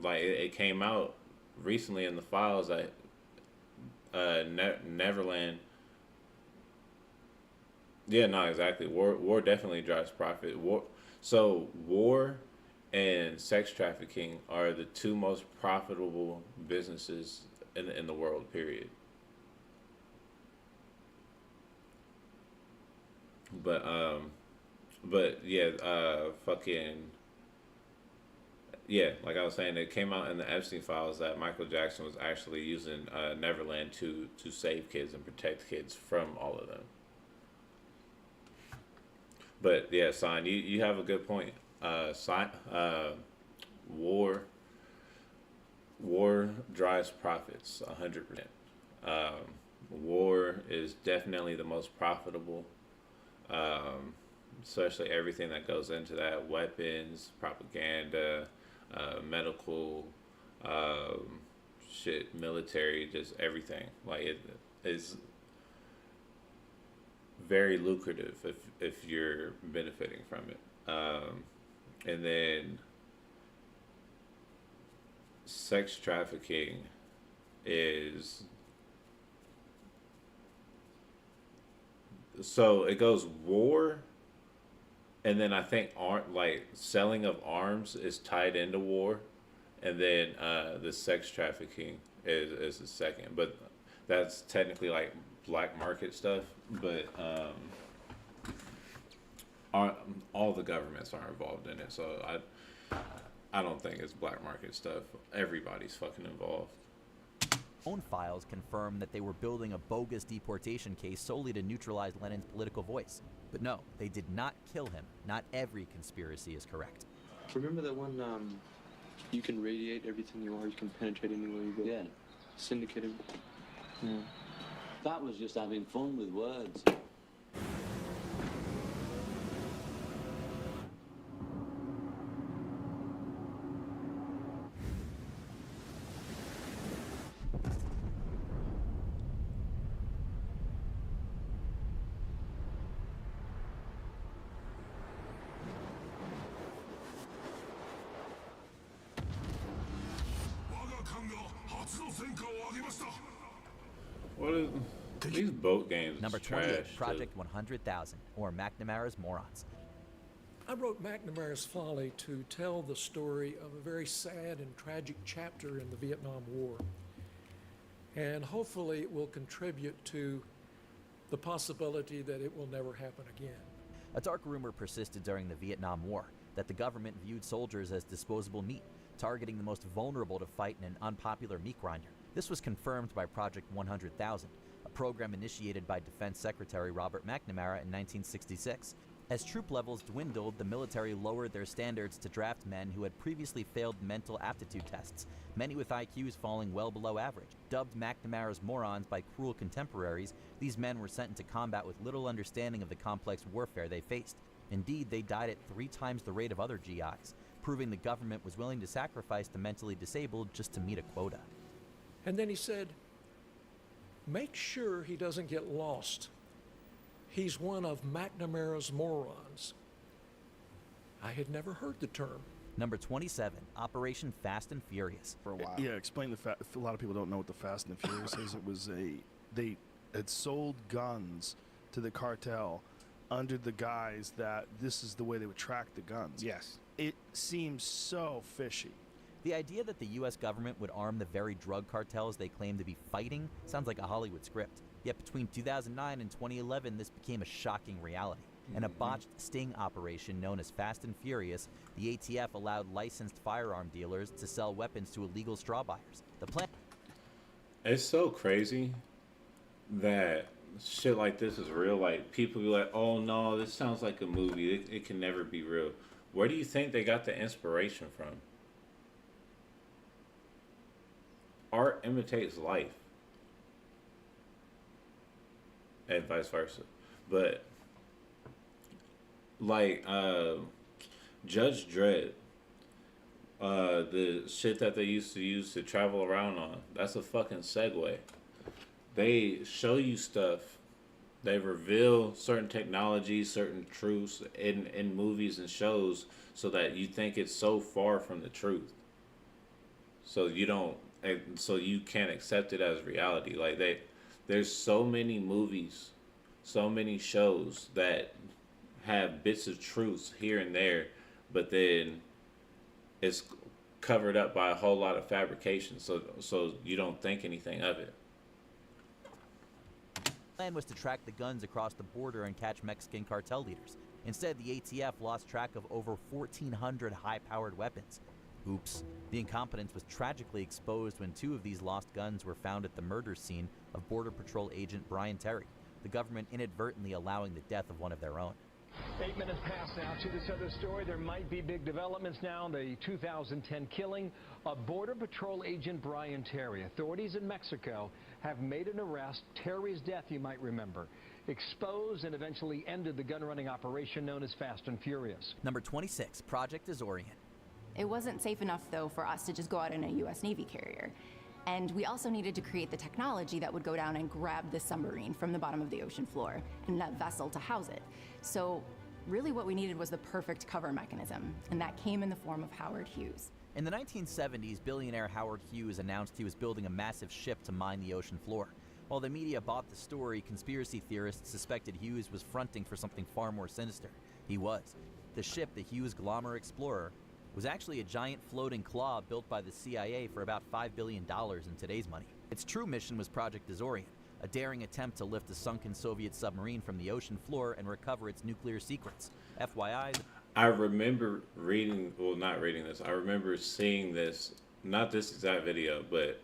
it came out recently in the files that Neverland. Yeah, no, exactly. War definitely drives profit. War and sex trafficking are the two most profitable businesses in the world. Period. But yeah, like I was saying, it came out in the Epstein files that Michael Jackson was actually using Neverland to save kids and protect kids from all of them. But yeah, Sign, you have a good point. War drives profits 100%. War is definitely the most profitable. Especially everything that goes into that: weapons, propaganda, medical, military, just everything. Like it is very lucrative if you're benefiting from it. And then sex trafficking is, so it goes war, and then I think selling of arms is tied into war, and then the sex trafficking is the second. But that's technically like black market stuff, but all the governments are involved in it. So I don't think it's black market stuff. Everybody's fucking involved. Own files confirm that they were building a bogus deportation case solely to neutralize Lenin's political voice. But no, they did not kill him. Not every conspiracy is correct. Remember that one, you can radiate everything you are, you can penetrate anywhere you go? Yeah. Syndicated. Yeah. That was just having fun with words. What is these boat games? Number trash. 28, Project 100,000, or McNamara's Morons. I wrote McNamara's Folly to tell the story of a very sad and tragic chapter in the Vietnam War. And hopefully it will contribute to the possibility that it will never happen again. A dark rumor persisted during the Vietnam War that the government viewed soldiers as disposable meat, targeting the most vulnerable to fight in an unpopular meat grinder. This was confirmed by Project 100,000, a program initiated by Defense Secretary Robert McNamara in 1966. As troop levels dwindled, the military lowered their standards to draft men who had previously failed mental aptitude tests, many with IQs falling well below average. Dubbed McNamara's Morons by cruel contemporaries, these men were sent into combat with little understanding of the complex warfare they faced. Indeed, they died at 3 times the rate of other GIs, proving the government was willing to sacrifice the mentally disabled just to meet a quota. And then he said, make sure he doesn't get lost. He's one of McNamara's morons. I had never heard the term. Number 27, Operation Fast and Furious. For a while. Yeah, explain a lot of people don't know what the Fast and the Furious is. It was they had sold guns to the cartel under the guise that this is the way they would track the guns. Yes. It seems so fishy. The idea that the U.S. government would arm the very drug cartels they claim to be fighting sounds like a Hollywood script. Yet between 2009 and 2011, this became a shocking reality. In a botched sting operation known as Fast and Furious, the ATF allowed licensed firearm dealers to sell weapons to illegal straw buyers. The plan... It's so crazy that shit like this is real. Like, people be like, oh no, this sounds like a movie. It can never be real. Where do you think they got the inspiration from? Art imitates life. And vice versa. But like Judge Dredd, the shit that they used to use to travel around on, that's a fucking segue. They show you stuff, they reveal certain technologies, certain truths in movies and shows so that you think it's so far from the truth. So you can't accept it as reality. Like there's so many movies, so many shows that have bits of truth here and there, but then it's covered up by a whole lot of fabrication, so you don't think anything of it. The plan was to track the guns across the border and catch Mexican cartel leaders. Instead, the ATF lost track of over 1,400 high-powered weapons. Oops. The incompetence was tragically exposed when 2 of these lost guns were found at the murder scene of Border Patrol agent Brian Terry, the government inadvertently allowing the death of one of their own. 8 minutes past now to this other story. There might be big developments now. The 2010 killing of Border Patrol agent Brian Terry. Authorities in Mexico have made an arrest. Terry's death, you might remember, exposed and eventually ended the gun-running operation known as Fast and Furious. Number 26, Project Azorian. It wasn't safe enough, though, for us to just go out in a U.S. Navy carrier. And we also needed to create the technology that would go down and grab the submarine from the bottom of the ocean floor and that vessel to house it. So really what we needed was the perfect cover mechanism, and that came in the form of Howard Hughes. In the 1970s, billionaire Howard Hughes announced he was building a massive ship to mine the ocean floor. While the media bought the story, conspiracy theorists suspected Hughes was fronting for something far more sinister. He was. The ship, the Hughes Glommer Explorer, was actually a giant floating claw built by the CIA for about $5 billion in today's money. Its true mission was Project Azorian, a daring attempt to lift a sunken Soviet submarine from the ocean floor and recover its nuclear secrets. FYI, I remember reading, well, not reading this. I remember seeing this, not this exact video, but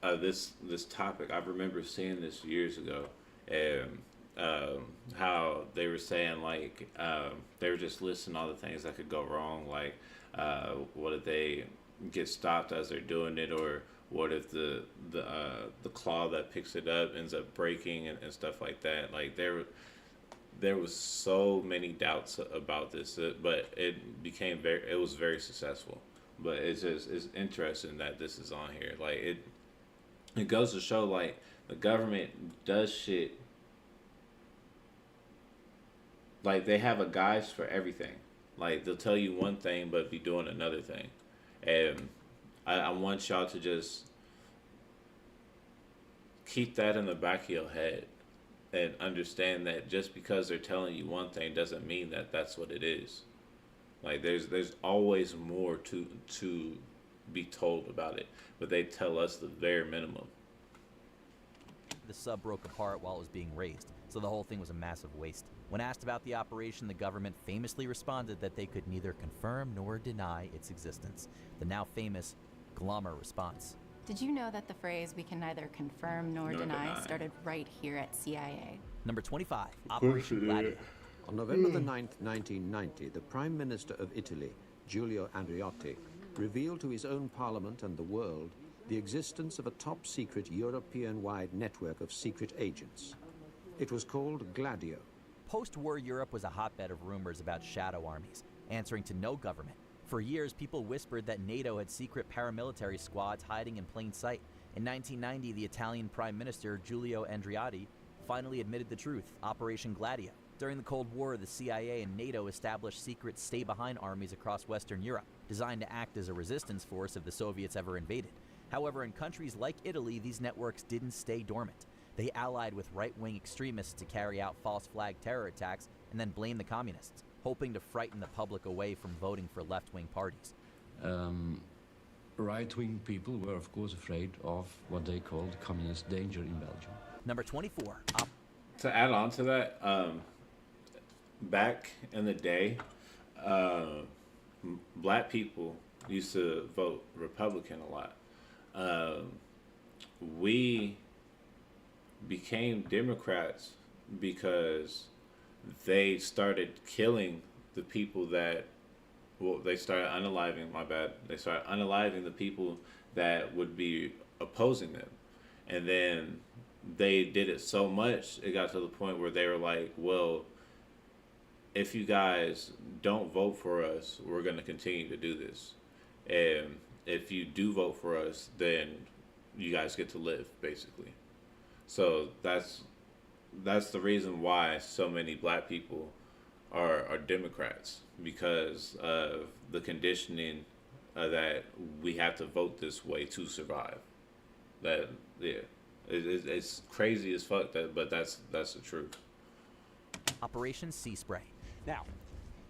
this topic. I remember seeing this years ago, and how they were saying like they were just listing all the things that could go wrong. Like, what if they get stopped as they're doing it, or what if the claw that picks it up ends up breaking and stuff like that. Like there was so many doubts about this, but it was very successful. But it's interesting that this is on here. Like it goes to show like the government does shit. Like they have a guise for everything. Like they'll tell you one thing but be doing another thing. And I want y'all to just keep that in the back of your head and understand that just because they're telling you one thing doesn't mean that that's what it is. Like there's always more to be told about it, but they tell us the bare minimum. the sub broke apart while it was being raised, so the whole thing was a massive waste. When asked about the operation, the government famously responded that they could neither confirm nor deny its existence. The now famous Glommer response. Did you know that the phrase "we can neither confirm nor deny" started right here at CIA? Number 25, Operation Gladiator. On November the 9th, 1990, the Prime Minister of Italy, Giulio Andreotti, revealed to his own parliament and the world the existence of a top-secret European-wide network of secret agents. It was called Gladio. Post-war Europe was a hotbed of rumors about shadow armies, answering to no government. For years, people whispered that NATO had secret paramilitary squads hiding in plain sight. In 1990, the Italian Prime Minister, Giulio Andreotti, finally admitted the truth, Operation Gladio. During the Cold War, the CIA and NATO established secret stay-behind armies across Western Europe, designed to act as a resistance force if the Soviets ever invaded. However, in countries like Italy, these networks didn't stay dormant. They allied with right-wing extremists to carry out false flag terror attacks and then blame the communists, hoping to frighten the public away from voting for left-wing parties. Right-wing people were, of course, afraid of what they called communist danger in Belgium. Number 24. To add on to that, back in the day, black people used to vote Republican a lot. We became Democrats because they started killing the people that, well, they started unaliving, my bad. They started unaliving the people that would be opposing them. And then they did it so much, it got to the point where they were like, well, if you guys don't vote for us, we're going to continue to do this. And if you do vote for us, then you guys get to live, basically. So that's the reason why so many black people are Democrats, because of the conditioning that we have to vote this way to survive. That, yeah, it's crazy as fuck, but that's the truth. Operation Sea Spray. Now,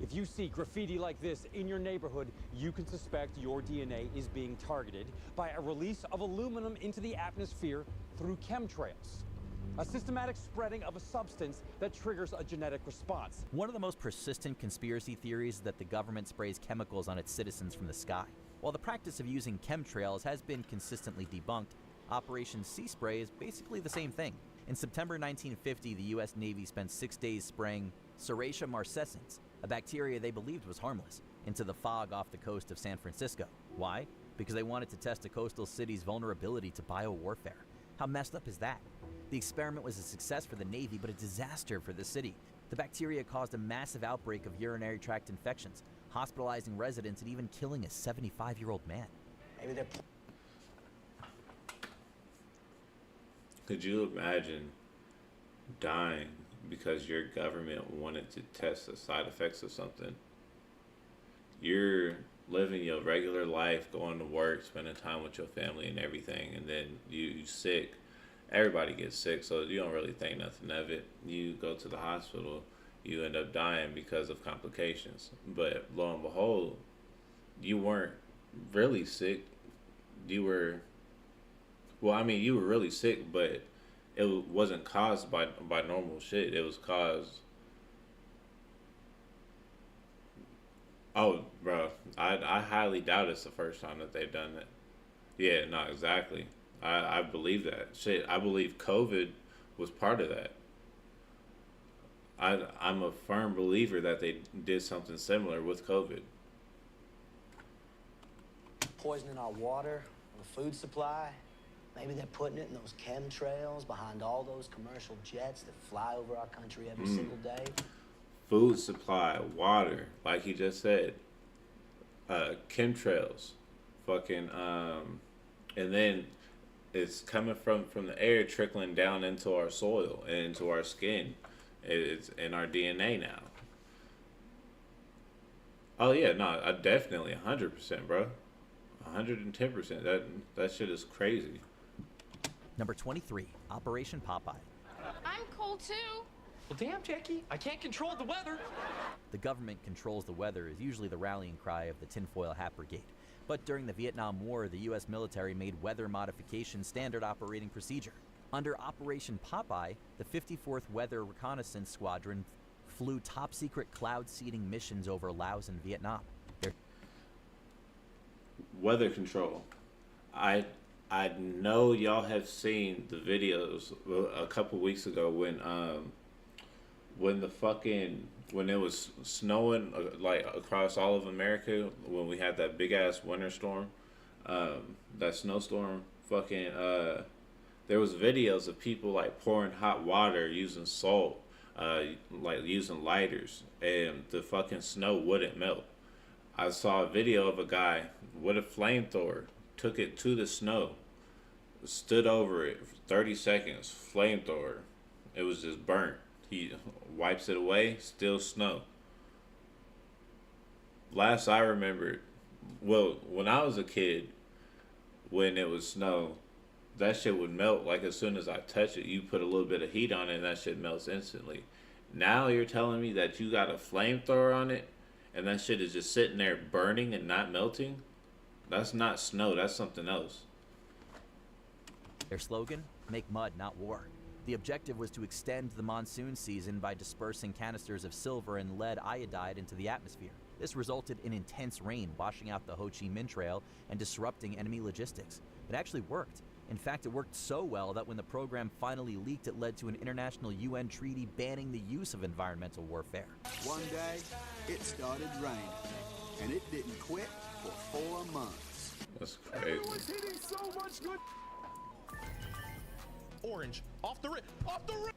if you see graffiti like this in your neighborhood, you can suspect your DNA is being targeted by a release of aluminum into the atmosphere through chemtrails. A systematic spreading of a substance that triggers a genetic response. One of the most persistent conspiracy theories is that the government sprays chemicals on its citizens from the sky. While the practice of using chemtrails has been consistently debunked, Operation Sea Spray is basically the same thing. In September 1950, the U.S. Navy spent 6 days spraying Serratia marcescens, a bacteria they believed was harmless, into the fog off the coast of San Francisco. Why? Because they wanted to test a coastal city's vulnerability to biowarfare. How messed up is that? The experiment was a success for the Navy, but a disaster for the city. The bacteria caused a massive outbreak of urinary tract infections, hospitalizing residents and even killing a 75-year-old man. Maybe they're... Could you imagine dying because your government wanted to test the side effects of something? You're living your regular life, going to work, spending time with your family and everything, and then you sick. Everybody gets sick, so you don't really think nothing of it. You go to the hospital, you end up dying because of complications. But lo and behold, you weren't really sick. You were really sick, but it wasn't caused by normal shit. It was caused. Oh, bro, I highly doubt it's the first time that they've done it. Yeah, no, exactly. I believe that shit. I believe COVID was part of that. I'm a firm believer that they did something similar with COVID. Poisoning our water, the food supply. Maybe they're putting it in those chemtrails behind all those commercial jets that fly over our country every single day. Food supply, water, like he just said, chemtrails, fucking, and then it's coming from the air, trickling down into our soil and into our skin. It's in our DNA now. Oh yeah, no, I definitely 100%, bro, 110%. That shit is crazy. Number 23, Operation Popeye. I'm cold too. Well, damn, Jackie, I can't control the weather. The government controls the weather is usually the rallying cry of the tinfoil hat brigade. But during the Vietnam War, the U.S. military made weather modification standard operating procedure. Under Operation Popeye, the 54th Weather Reconnaissance Squadron flew top-secret cloud seeding missions over Laos and Vietnam. Weather control. I know y'all have seen the videos a couple weeks ago when it was snowing like across all of America, when we had that big ass winter storm, that snowstorm. There was videos of people like pouring hot water using salt, like using lighters, and the fucking snow wouldn't melt. I saw a video of a guy with a flamethrower, took it to the snow, stood over it for 30 seconds, flamethrower. It was just burnt. He wipes it away, still snow. Last I remembered, well, when I was a kid, when it was snow, that shit would melt like as soon as I touch it. You put a little bit of heat on it and that shit melts instantly. Now you're telling me that you got a flamethrower on it and that shit is just sitting there burning and not melting? That's not snow, that's something else. Their slogan, make mud, not war. The objective was to extend the monsoon season by dispersing canisters of silver and lead iodide into the atmosphere. This resulted in intense rain washing out the Ho Chi Minh Trail and disrupting enemy logistics. It actually worked. In fact, it worked so well that when the program finally leaked, it led to an international UN treaty banning the use of environmental warfare. One day, it started raining, and it didn't quit for 4 months. That's crazy. Everyone's hitting so much good. Orange, off the rip, off the rip.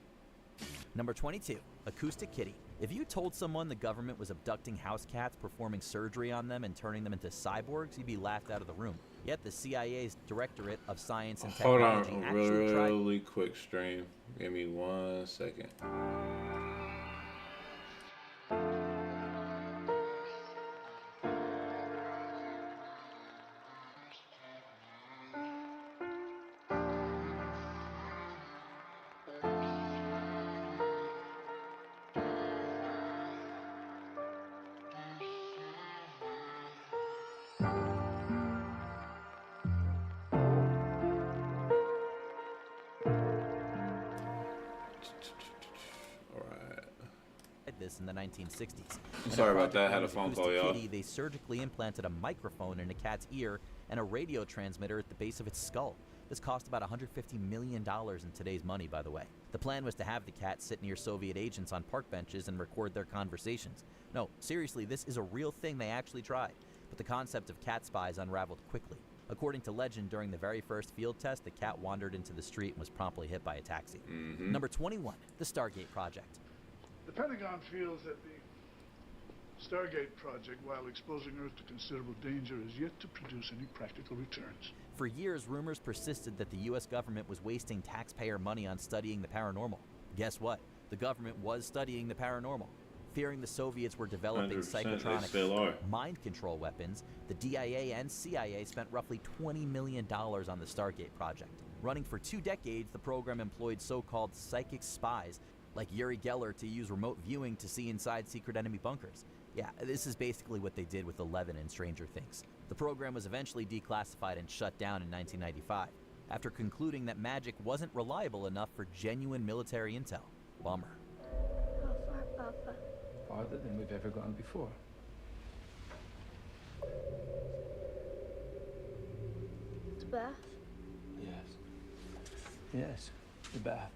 Number 22, Acoustic Kitty. If you told someone the government was abducting house cats, performing surgery on them, and turning them into cyborgs, you'd be laughed out of the room. Yet the CIA's Directorate of Science and Technology Hold on, actually tried... really quick stream. Give me 1 second. this in the 1960s. Sorry about that. I had a phone call, y'all. Kitty, they surgically implanted a microphone in a cat's ear and a radio transmitter at the base of its skull. This cost about $150 million in today's money, by the way. The plan was to have the cat sit near Soviet agents on park benches and record their conversations. No, seriously, this is a real thing they actually tried. But the concept of cat spies unraveled quickly. According to legend, during the very first field test, the cat wandered into the street and was promptly hit by a taxi. Number 21, the Stargate Project. The Pentagon feels that the Stargate project, while exposing Earth to considerable danger, is yet to produce any practical returns. For years, rumors persisted that the U.S. government was wasting taxpayer money on studying the paranormal. Guess what? The government was studying the paranormal. Fearing the Soviets were developing psychotronic mind control weapons, the DIA and CIA spent roughly $20 million on the Stargate project. Running for 2 decades, the program employed so-called psychic spies like Uri Geller to use remote viewing to see inside secret enemy bunkers. Yeah, this is basically what they did with 11 and Stranger Things. The program was eventually declassified and shut down in 1995. after concluding that magic wasn't reliable enough for genuine military intel. Bummer. How far, Papa? Farther than we've ever gone before. The bath? Yes. Yes, the bath.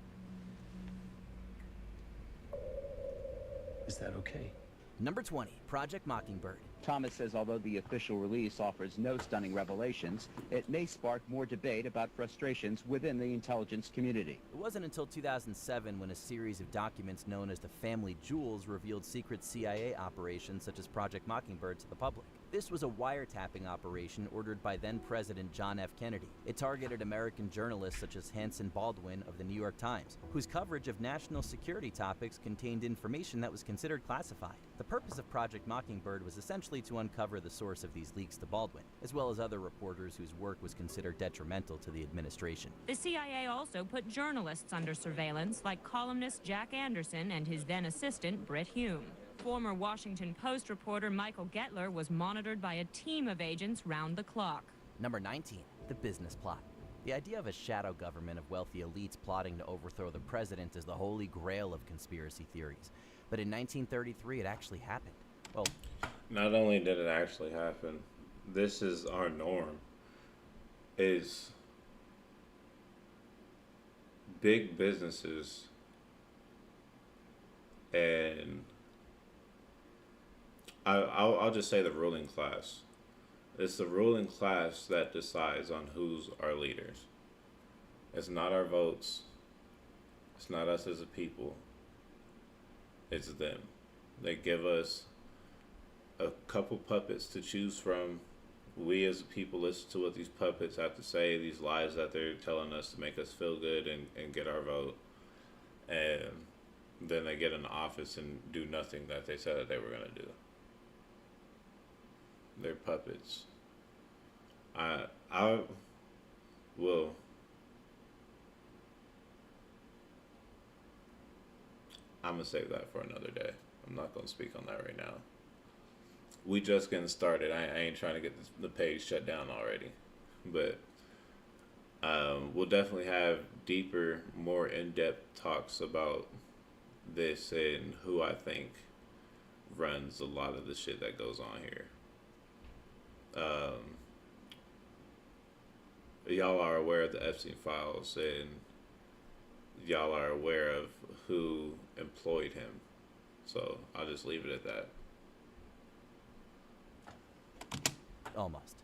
Is that okay? Number 20, Project Mockingbird. Thomas says although the official release offers no stunning revelations, it may spark more debate about frustrations within the intelligence community. It wasn't until 2007 when a series of documents known as the Family Jewels revealed secret CIA operations such as Project Mockingbird to the public. This was a wiretapping operation ordered by then-President John F. Kennedy. It targeted American journalists such as Hanson Baldwin of the New York Times, whose coverage of national security topics contained information that was considered classified. The purpose of Project Mockingbird was essentially to uncover the source of these leaks to Baldwin, as well as other reporters whose work was considered detrimental to the administration. The CIA also put journalists under surveillance, like columnist Jack Anderson and his then assistant, Britt Hume. Former Washington Post reporter Michael Gettler was monitored by a team of agents round the clock. Number 19, the business plot. The idea of a shadow government of wealthy elites plotting to overthrow the president is the holy grail of conspiracy theories. But in 1933, it actually happened. Well, not only did it actually happen, this is our norm. Is big businesses and I'll just say the ruling class. It's the ruling class that decides on who's our leaders. It's not our votes. It's not us as a people. It's them. They give us a couple puppets to choose from. We as a people listen to what these puppets have to say, these lies that they're telling us to make us feel good and get our vote. And then they get in the office and do nothing that they said that they were going to do. They're puppets. I will. I'm going to save that for another day. I'm not going to speak on that right now. We just getting started. I ain't trying to get the page shut down already. But we'll definitely have deeper, more in-depth talks about this and who I think runs a lot of the shit that goes on here. Y'all are aware of the Epstein files and y'all are aware of who employed him. So I'll just leave it at that. almost.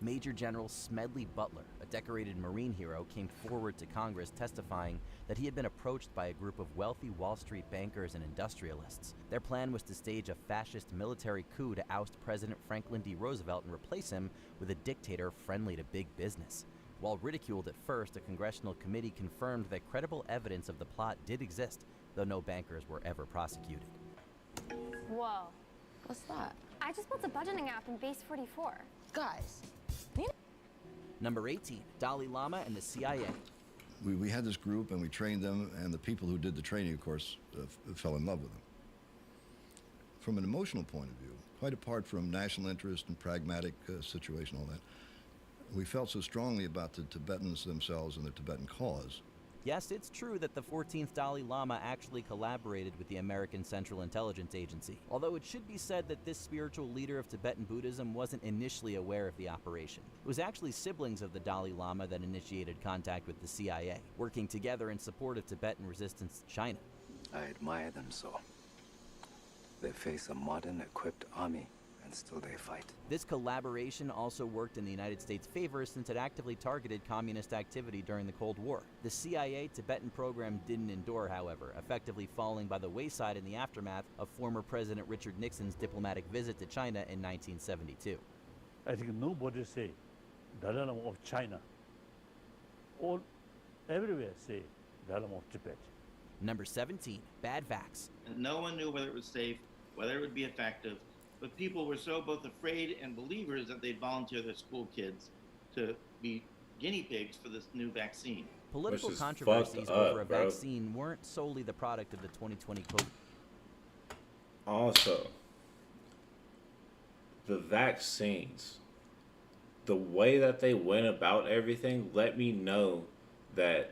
Major General Smedley Butler, a decorated Marine hero, came forward to Congress testifying that he had been approached by a group of wealthy Wall Street bankers and industrialists. Their plan was to stage a fascist military coup to oust President Franklin D. Roosevelt and replace him with a dictator friendly to big business. While ridiculed at first, a congressional committee confirmed that credible evidence of the plot did exist, though no bankers were ever prosecuted. Whoa. What's that? I just built a budgeting app in Base 44. Guys. Number 18, Dalai Lama and the CIA. We had this group and we trained them, and the people who did the training, of course, fell in love with them. From an emotional point of view, quite apart from national interest and pragmatic situation, all that, we felt so strongly about the Tibetans themselves and the Tibetan cause. Yes, it's true that the 14th Dalai Lama actually collaborated with the American Central Intelligence Agency, although it should be said that this spiritual leader of Tibetan Buddhism wasn't initially aware of the operation. It was actually siblings of the Dalai Lama that initiated contact with the CIA, working together in support of Tibetan resistance to China. I admire them so. They face a modern, equipped army, and still they fight. This collaboration also worked in the United States' favor since it actively targeted communist activity during the Cold War. The CIA Tibetan program didn't endure, however, effectively falling by the wayside in the aftermath of former President Richard Nixon's diplomatic visit to China in 1972. I think nobody say Dalai Lama of China. All everywhere say Dalai Lama of Tibet. Number 17, bad vax. No one knew whether it was safe, whether it would be effective, but people were so both afraid and believers that they'd volunteer their school kids to be guinea pigs for this new vaccine. Political controversies over a vaccine weren't solely the product of the 2020 COVID. Also, the vaccines the way that they went about everything let me know that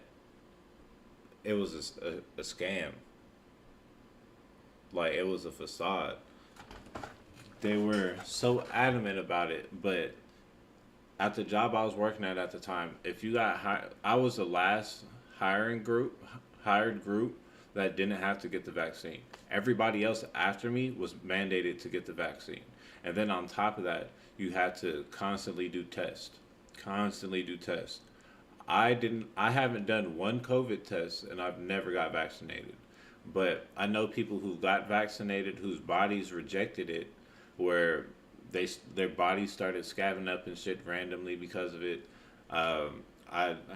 it was a scam. Like, it was a facade. They were so adamant about it, but at the job I was working at the time, if you got hired, I was the last hired group that didn't have to get the vaccine. Everybody else after me was mandated to get the vaccine. And then on top of that, you had to constantly do tests. I haven't done one COVID test, and I've never got vaccinated. But I know people who got vaccinated whose bodies rejected it, where their bodies started scabbing up and shit randomly because of it. I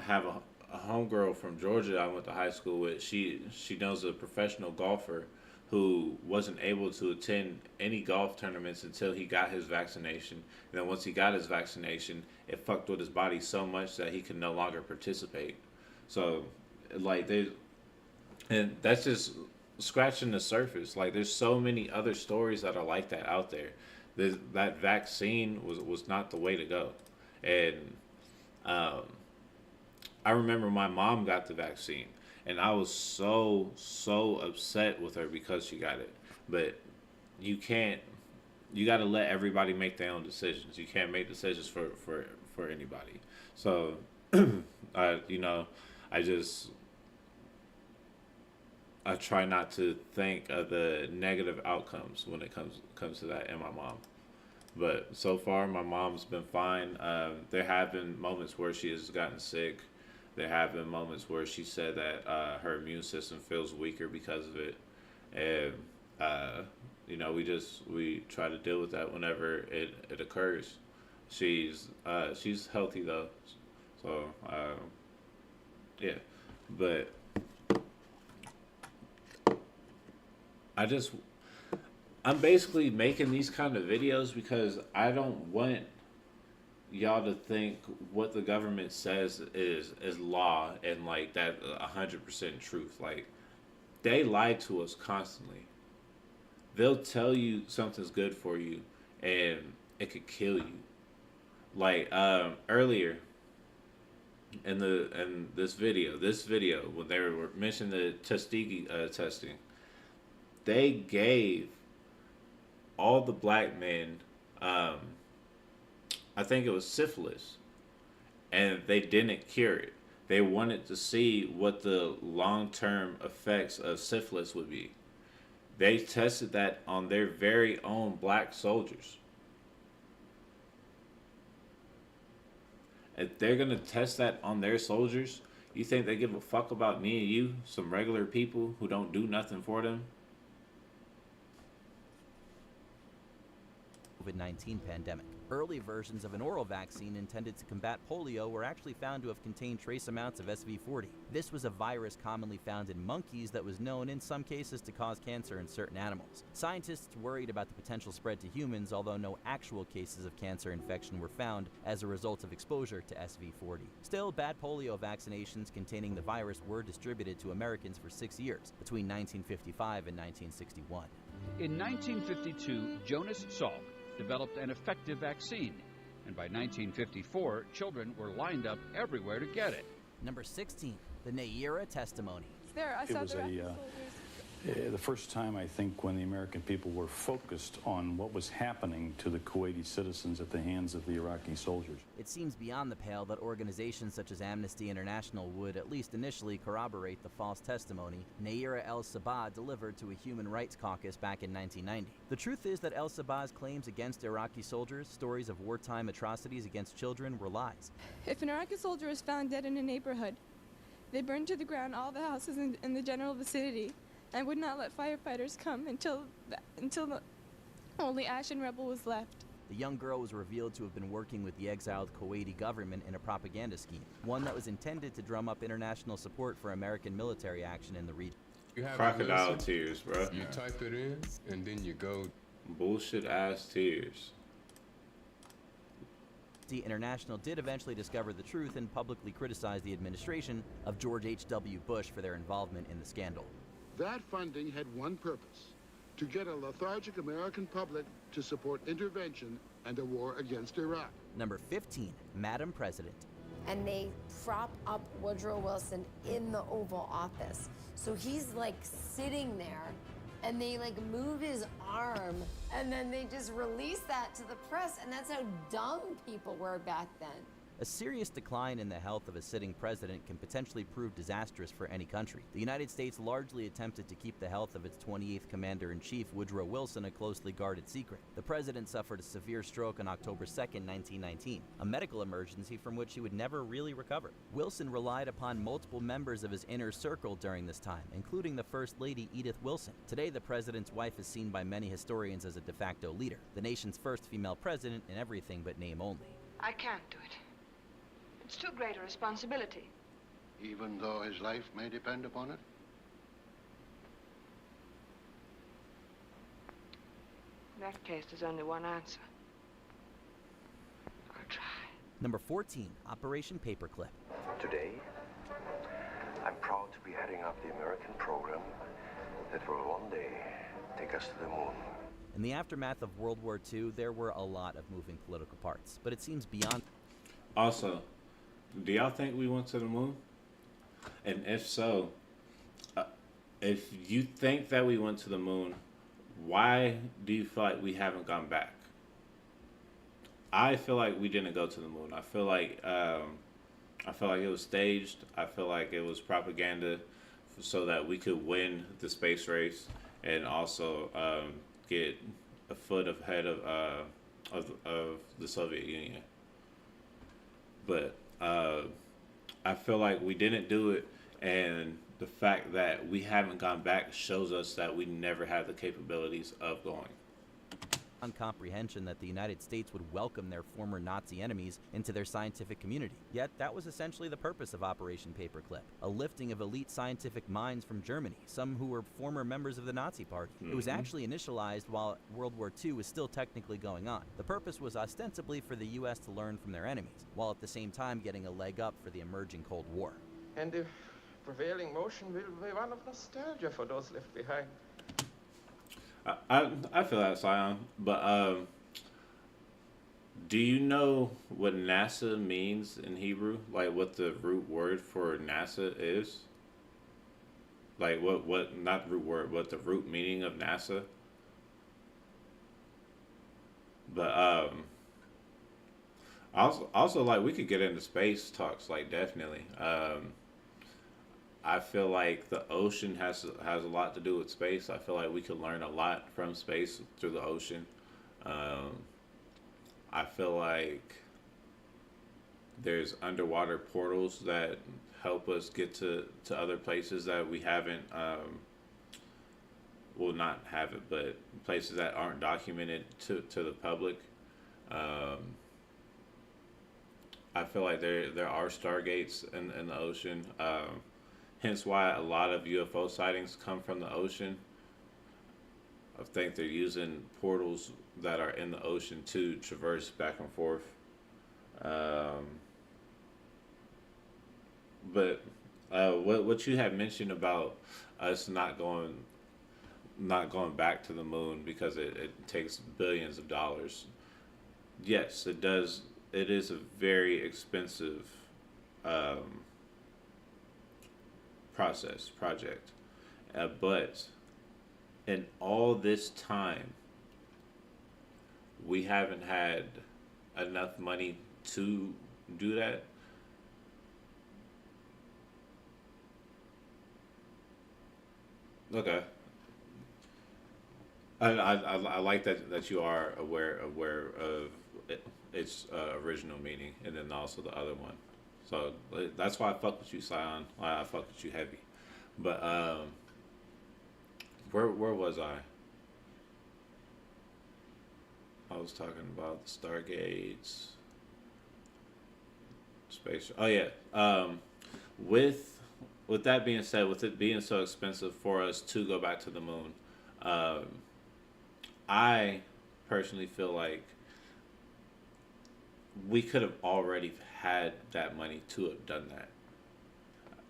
have a homegirl from Georgia I went to high school with. She knows a professional golfer who wasn't able to attend any golf tournaments until he got his vaccination. And then once he got his vaccination, it fucked with his body so much that he could no longer participate. So, like, and that's just scratching the surface. Like, there's so many other stories that are like that out there. That vaccine was not the way to go. And I remember my mom got the vaccine, and I was so upset with her because she got it. But you got to let everybody make their own decisions. You can't make decisions for anybody. So, I try not to think of the negative outcomes when it comes to that, and my mom. But so far, my mom's been fine. There have been moments where she has gotten sick. There have been moments where she said that her immune system feels weaker because of it, and we try to deal with that whenever it occurs. She's healthy though, so yeah, but I'm basically making these kind of videos because I don't want y'all to think what the government says is law and like that 100% truth. Like, they lie to us constantly. They'll tell you something's good for you and it could kill you. Like earlier in this video when they were mentioning the Tuskegee testing, they gave all the black men, I think it was syphilis, and they didn't cure it. They wanted to see what the long-term effects of syphilis would be. They tested that on their very own black soldiers. If they're going to test that on their soldiers, you think they give a fuck about me and you, some regular people who don't do nothing for them? COVID-19 pandemic. Early versions of an oral vaccine intended to combat polio were actually found to have contained trace amounts of SV40. This was a virus commonly found in monkeys that was known in some cases to cause cancer in certain animals. Scientists worried about the potential spread to humans, although no actual cases of cancer infection were found as a result of exposure to SV40. Still, bad polio vaccinations containing the virus were distributed to Americans for 6 years, between 1955 and 1961. In 1952, Jonas Salk developed an effective vaccine, and by 1954, children were lined up everywhere to get it. Number 16, the Nayera testimony. It was the first time, I think, when the American people were focused on what was happening to the Kuwaiti citizens at the hands of the Iraqi soldiers. It seems beyond the pale that organizations such as Amnesty International would, at least initially, corroborate the false testimony Nayera El-Sabah delivered to a human rights caucus back in 1990. The truth is that El-Sabah's claims against Iraqi soldiers, stories of wartime atrocities against children, were lies. If an Iraqi soldier is found dead in a neighborhood, they burn to the ground all the houses in the general vicinity and would not let firefighters come until the only ash and rubble was left. The young girl was revealed to have been working with the exiled Kuwaiti government in a propaganda scheme, one that was intended to drum up international support for American military action in the region. You have crocodile tears, bro. You type it in, and then you go. Bullshit ass tears. The International did eventually discover the truth and publicly criticize the administration of George H.W. Bush for their involvement in the scandal. That funding had one purpose: to get a lethargic American public to support intervention and a war against Iraq. Number 15, Madam President. And they prop up Woodrow Wilson in the Oval Office. So he's like sitting there and they like move his arm and then they just release that to the press. And that's how dumb people were back then. A serious decline in the health of a sitting president can potentially prove disastrous for any country. The United States largely attempted to keep the health of its 28th Commander-in-Chief, Woodrow Wilson, a closely guarded secret. The president suffered a severe stroke on October 2, 1919, a medical emergency from which he would never really recover. Wilson relied upon multiple members of his inner circle during this time, including the First Lady Edith Wilson. Today, the president's wife is seen by many historians as a de facto leader, the nation's first female president in everything but name only. I can't do it. It's too great a responsibility. Even though his life may depend upon it? In that case, there's only one answer. I'll try. Number 14, Operation Paperclip. Today, I'm proud to be heading up the American program that will one day take us to the moon. In the aftermath of World War II, there were a lot of moving political parts, but it seems beyond... Also, do y'all think we went to the moon? And if so, if you think that we went to the moon, why do you feel like we haven't gone back? I feel like we didn't go to the moon. I feel like it was staged. I feel like it was propaganda so that we could win the space race and also get a foot ahead of the Soviet Union. But I feel like we didn't do it, and the fact that we haven't gone back shows us that we never had the capabilities of going. Comprehension that the United States would welcome their former Nazi enemies into their scientific community. Yet that was essentially the purpose of Operation Paperclip, a lifting of elite scientific minds from Germany, some who were former members of the Nazi Party. It was actually initialized while World War II was still technically going on. The purpose was ostensibly for the U.S. to learn from their enemies, while at the same time getting a leg up for the emerging Cold War. And the prevailing motion will be one of nostalgia for those left behind. I feel that, Sion, but do you know what NASA means in Hebrew? Like what the root word for NASA is? Like what not root word, but the root meaning of NASA? But also like we could get into space talks, like definitely. I feel like the ocean has a lot to do with space. I feel like we could learn a lot from space through the ocean. I feel like there's underwater portals that help us get to other places that we haven't, well, not have it, but places that aren't documented to the public. I feel like there are stargates in the ocean. Hence why a lot of UFO sightings come from the ocean. I think they're using portals that are in the ocean to traverse back and forth. But what you had mentioned about us not going back to the moon because it takes billions of dollars. Yes, it does. It is a very expensive project, but in all this time we haven't had enough money to do that. Okay, I like that you are aware of its original meaning and then also the other one. So that's why I fuck with you, Sion. Why I fuck with you heavy. But where was I? I was talking about the Stargates, space. Oh yeah. With that being said, with it being so expensive for us to go back to the moon, I personally feel like we could have already had that money to have done that.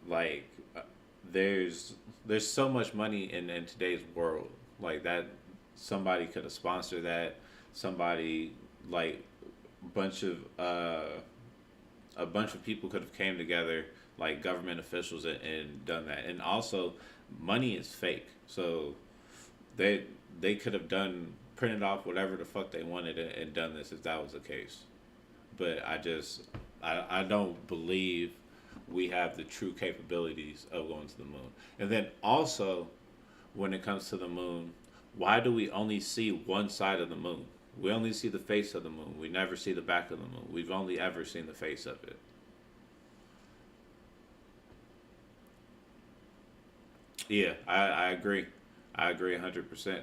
Like, there's so much money in today's world, like that somebody could have sponsored that. Somebody like a bunch of people could have came together, like government officials, and done that. And also, money is fake, so they could have printed off whatever the fuck they wanted and done this if that was the case. But I don't believe we have the true capabilities of going to the moon. And then also, when it comes to the moon, why do we only see one side of the moon? We only see the face of the moon. We never see the back of the moon. We've only ever seen the face of it. Yeah, I agree. I agree 100%.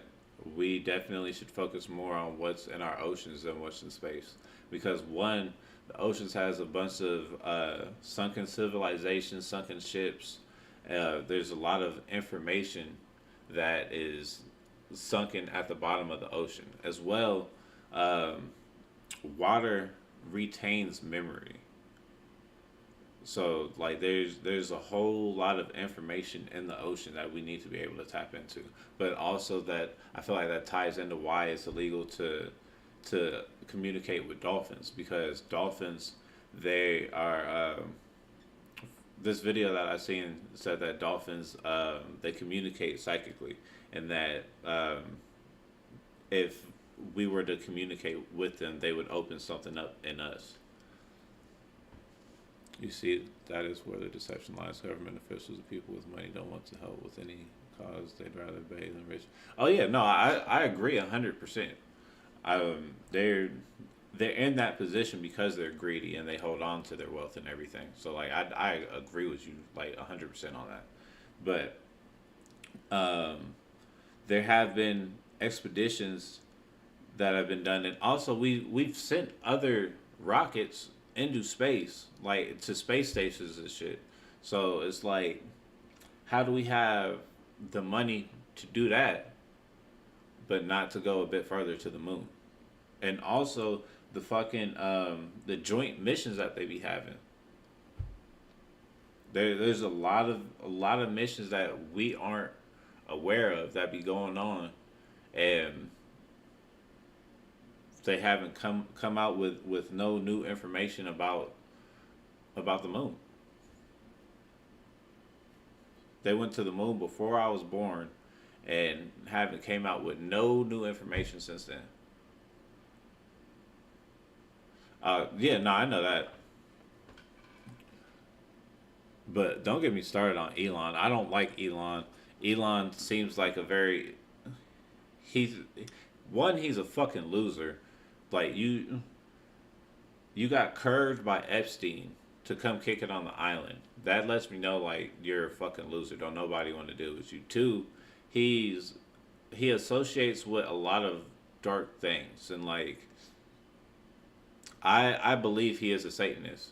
We definitely should focus more on what's in our oceans than what's in space. Because one, the oceans has a bunch of sunken civilizations, sunken ships. There's a lot of information that is sunken at the bottom of the ocean. As well, water retains memory. So like there's a whole lot of information in the ocean that we need to be able to tap into. But also that I feel like that ties into why it's illegal to communicate with dolphins, because dolphins, they are this video that I seen said that dolphins they communicate psychically, and that if we were to communicate with them, they would open something up in us. You see, that is where the deception lies. Government officials and people with money don't want to help with any cause. They'd rather bathe than rich. Oh yeah, no, I agree 100%. They're in that position because they're greedy and they hold on to their wealth and everything. So like I agree with you like 100% on that. But there have been expeditions that have been done, and also we've sent other rockets into space, like to space stations and shit. So it's like, how do we have the money to do that, but not to go a bit further to the moon? And also the fucking the joint missions that they be having. There's a lot of missions that we aren't aware of that be going on, and they haven't come out with no new information about the moon. They went to the moon before I was born and haven't came out with no new information since then. Yeah, no, I know that. But don't get me started on Elon. I don't like Elon. Elon seems like a very... He's a fucking loser. Like, you got curved by Epstein to come kick it on the island. That lets me know, like, you're a fucking loser. Don't nobody want to deal with you. Two, he associates with a lot of dark things. And, like, I believe he is a Satanist.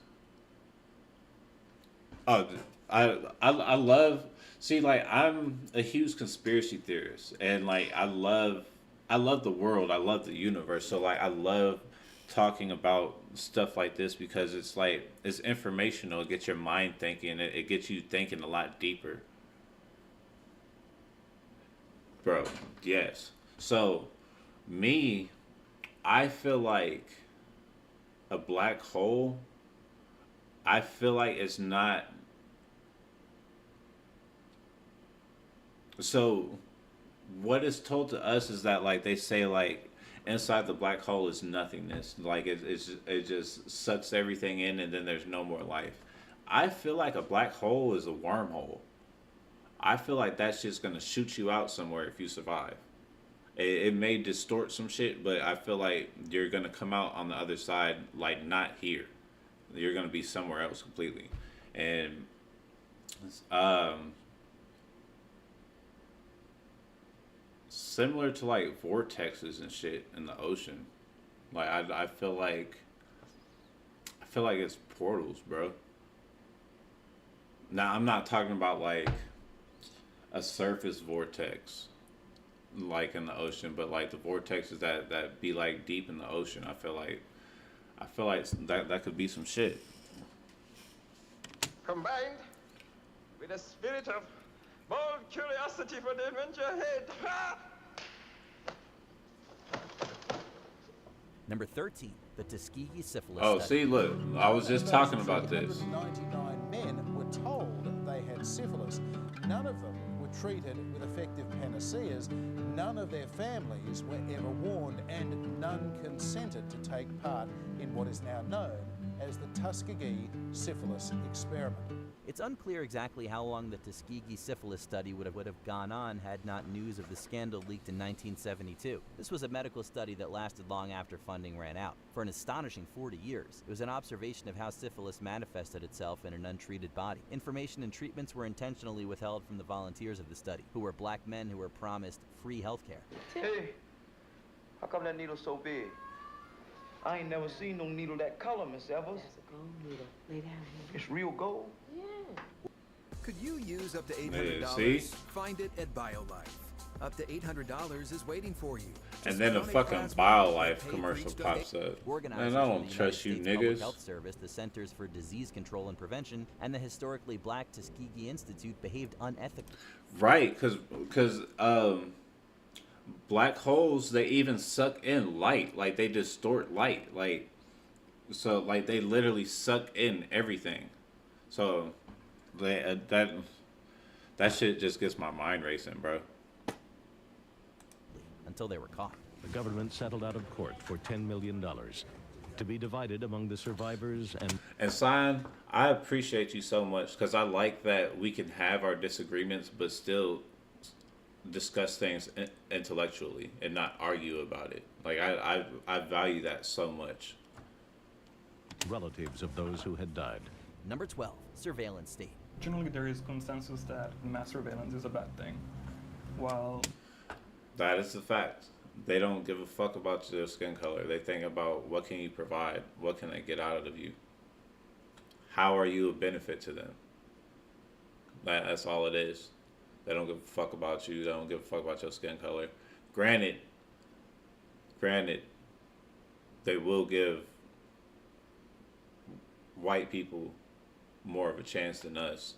Oh, I love... See, like, I'm a huge conspiracy theorist. And, like, I love the world. I love the universe. So, like, I love talking about stuff like this because it's, like, it's informational. It gets your mind thinking. It gets you thinking a lot deeper. Bro, yes. So, me, I feel like a black hole, I feel like it's not... So, what is told to us is that, like, they say, like, inside the black hole is nothingness. Like, it just sucks everything in and then there's no more life. I feel like a black hole is a wormhole. I feel like that's just going to shoot you out somewhere if you survive. It may distort some shit, but I feel like you're going to come out on the other side, like, not here. You're going to be somewhere else completely. And, similar to, like, vortexes and shit in the ocean. Like, I feel like it's portals, bro. Now, I'm not talking about, like, a surface vortex, like, in the ocean, but, like, the vortexes that be, like, deep in the ocean. I feel like that could be some shit. Combined with a spirit of bold curiosity for the adventure ahead. Ha! Number 13, the Tuskegee syphilis Oh, study. see, look, I was just talking about this. 399 men were told they had syphilis. None of them were treated with effective panaceas. None of their families were ever warned, and none consented to take part in what is now known as the Tuskegee syphilis experiment. It's unclear exactly how long the Tuskegee syphilis study would have gone on had not news of the scandal leaked in 1972. This was a medical study that lasted long after funding ran out. For an astonishing 40 years, it was an observation of how syphilis manifested itself in an untreated body. Information and treatments were intentionally withheld from the volunteers of the study, who were black men who were promised free health care. Hey, how come that needle's so big? I ain't never seen no needle that color, Miss Evers. That's a gold needle. Lay down here. It's real gold? Yeah. Could you use up to Yeah, $800? see? Find it at BioLife. Up to $800 is waiting for you. And then a fucking BioLife commercial pops up. Man, I don't trust you Public niggas. Health Service, the Centers for Disease Control and Prevention, and the historically black Tuskegee Institute behaved unethically. Right, because black holes, they even suck in light. Like, they distort light. Like, so, like, they literally suck in everything. So, that shit just gets my mind racing, bro. Until they were caught. The government settled out of court for $10 million to be divided among the survivors and... And Sion, I appreciate you so much because I like that we can have our disagreements but still discuss things intellectually and not argue about it. Like, I value that so much. relatives of those who had died. Number 12, surveillance state. Generally, there is consensus that mass surveillance is a bad thing. While that is the fact. They don't give a fuck about your skin color. They think about what can you provide, what can they get out of you, how are you a benefit to them. That's all it is. They don't give a fuck about you. They don't give a fuck about your skin color. Granted, they will give white people more of a chance than us.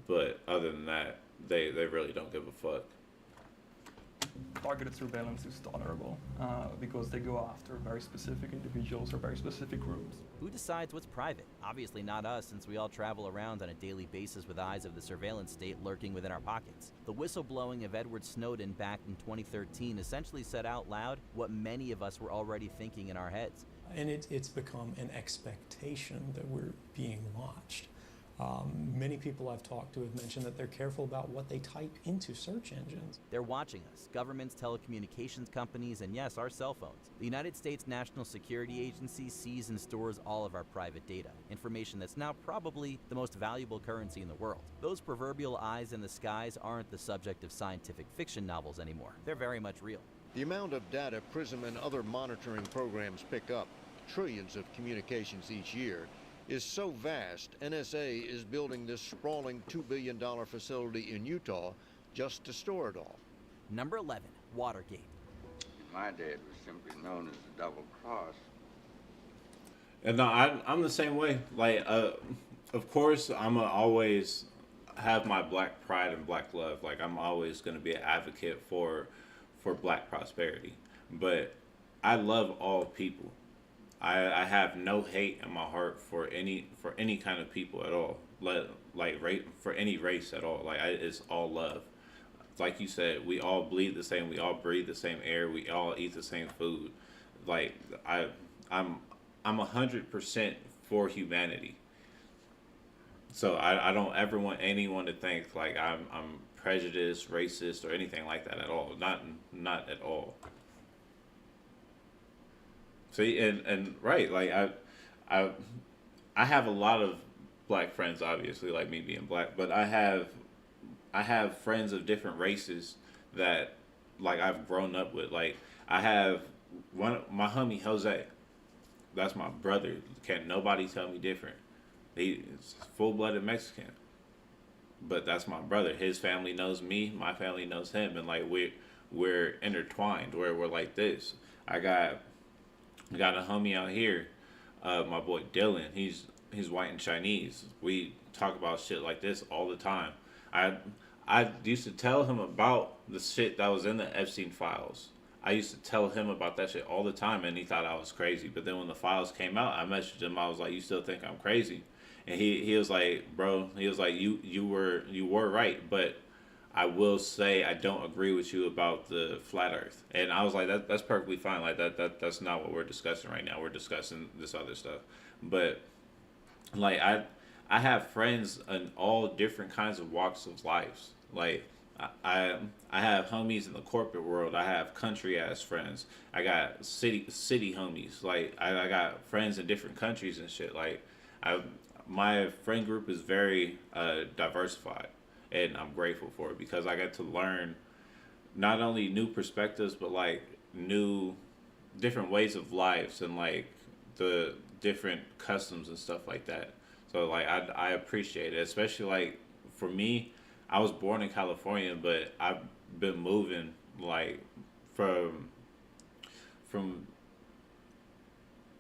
But other than that, they really don't give a fuck. targeted surveillance is tolerable because they go after very specific individuals or very specific groups. Who decides what's private? Obviously not us, since we all travel around on a daily basis with eyes of the surveillance state lurking within our pockets. The whistleblowing of Edward Snowden back in 2013 essentially said out loud what many of us were already thinking in our heads. And it's become an expectation that we're being watched. Many people I've talked to have mentioned that they're careful about what they type into search engines. They're watching us, governments, telecommunications companies, and yes, our cell phones. The United States National Security Agency sees and stores all of our private data, information that's now probably the most valuable currency in the world. Those proverbial eyes in the skies aren't the subject of scientific fiction novels anymore. They're very much real. The amount of data PRISM and other monitoring programs pick up, trillions of communications each year, is so vast, NSA is building this sprawling $2 billion facility in Utah just to store it all. Number 11, Watergate. My dad was simply known as the double cross. And no, I'm the same way. Like, of course, I'm always have my black pride and black love. Like, I'm always going to be an advocate for black prosperity. But I love all people. I have no hate in my heart for any kind of people at all. For any race at all. It's all love. Like you said, we all bleed the same. We all breathe the same air. We all eat the same food. Like, I'm 100% for humanity. So I don't ever want anyone to think like I'm prejudiced, racist, or anything like that at all. Not at all. See, and right, like I have a lot of black friends, obviously, like me being black, but I have friends of different races that like I've grown up with. Like, I have my homie Jose. That's my brother. Can't nobody tell me different. He's full-blooded Mexican. But that's my brother. His family knows me, my family knows him, and like we're intertwined, where we're like this. I got a homie out here, my boy Dylan. He's white and Chinese. We talk about shit like this all the time. I used to tell him about the shit that was in the Epstein files. I used to tell him about that shit all the time, and he thought I was crazy. But then when the files came out, I messaged him. I was like, "You still think I'm crazy?" And he was like, "Bro," he was like, "You were right, but I will say I don't agree with you about the flat Earth." And I was like, "That's perfectly fine. Like that's not what we're discussing right now. We're discussing this other stuff." But like I have friends in all different kinds of walks of lives. Like I have homies in the corporate world. I have country ass friends. I got city homies. Like I got friends in different countries and shit. Like my friend group is very diversified, and I'm grateful for it because I get to learn not only new perspectives but like new different ways of lives and like the different customs and stuff like that. So like I appreciate it, especially like for me, I was born in California, but I've been moving like from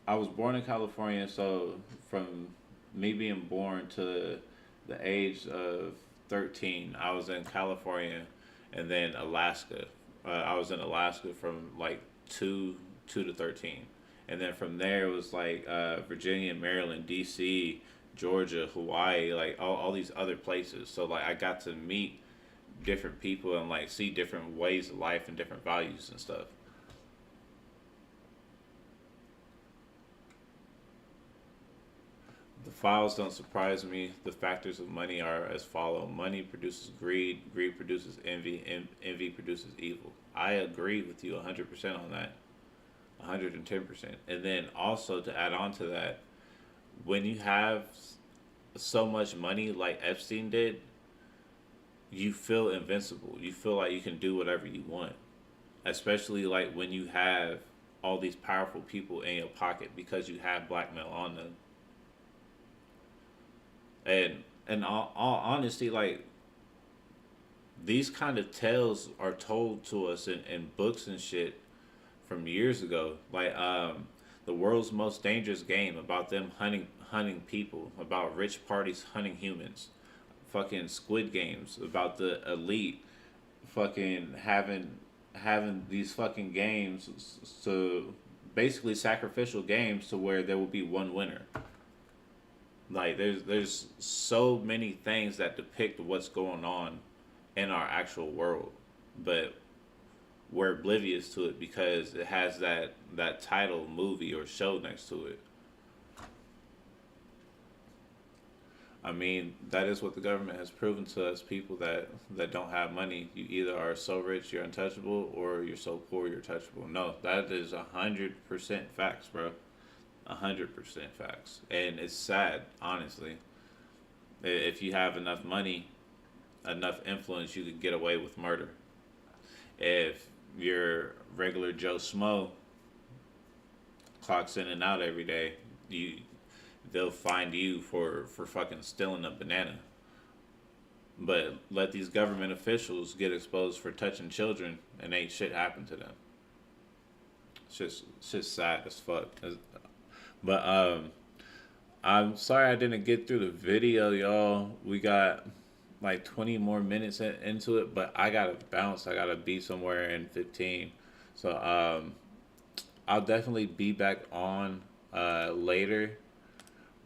I was born in California, so from me being born to the age of 13, I was in California, and then Alaska. I was in Alaska from like 2 to 13, and then from there it was like Virginia, Maryland, D.C., Georgia, Hawaii, like all these other places. So like I got to meet different people and like see different ways of life and different values and stuff. The files don't surprise me. The factors of money are as follow. Money produces greed. Greed produces envy. Envy produces evil. I agree with you 100% on that. 110%. And then also to add on to that, when you have so much money like Epstein did, you feel invincible. You feel like you can do whatever you want. Especially like when you have all these powerful people in your pocket because you have blackmail on them. And in all honesty, like these kind of tales are told to us in books and shit from years ago. Like the world's most dangerous game, about them hunting people, about rich parties hunting humans, fucking Squid Games, about the elite fucking having these fucking games to basically sacrificial games to where there will be one winner. Like there's so many things that depict what's going on in our actual world, but we're oblivious to it because it has that title movie or show next to it. I mean, that is what the government has proven to us people that don't have money. You either are so rich you're untouchable, or you're so poor you're touchable. No, that is 100% facts, bro. 100% facts. And it's sad, honestly. If you have enough money, enough influence, you could get away with murder. If you're regular Joe Schmo, clocks in and out every day, they'll find you for fucking stealing a banana. But let these government officials get exposed for touching children and ain't shit happen to them. It's just sad as fuck. But I'm sorry I didn't get through the video, y'all. We got like 20 more minutes into it, but I gotta bounce. I gotta be somewhere in 15. So I'll definitely be back on later.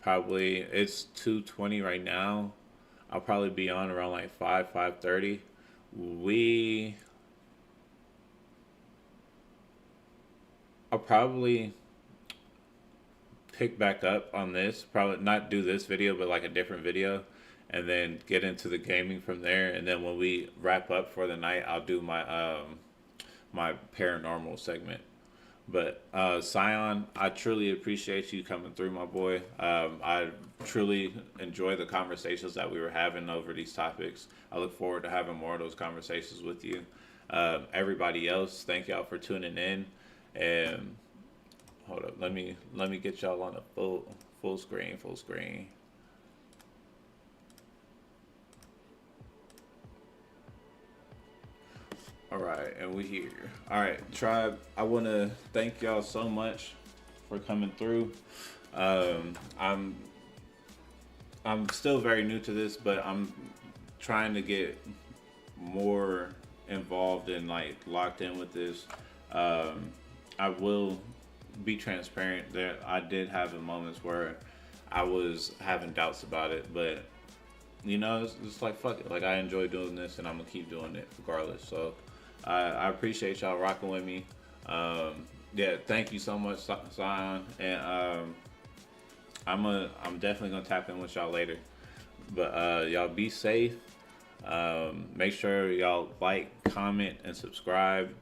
Probably it's 2:20 right now. I'll probably be on around like 5:30. I'll probably pick back up on this. Probably not do this video, but like a different video, and then get into the gaming from there. And then when we wrap up for the night, I'll do my my paranormal segment. But Scion, I truly appreciate you coming through, my boy. I truly enjoy the conversations that we were having over these topics. I look forward to having more of those conversations with you. Everybody else, thank y'all for tuning in. And hold up, let me get y'all on a full screen. All right, and we here. All right, tribe, I want to thank y'all so much for coming through. I'm still very new to this, but I'm trying to get more involved and like locked in with this. I will be transparent that I did have moments where I was having doubts about it, but you know, it's like fuck it. Like I enjoy doing this, and I'm gonna keep doing it regardless. So I appreciate y'all rocking with me. Yeah, thank you so much, Zion, and I'm definitely gonna tap in with y'all later. But y'all be safe. Make sure y'all like, comment, and subscribe,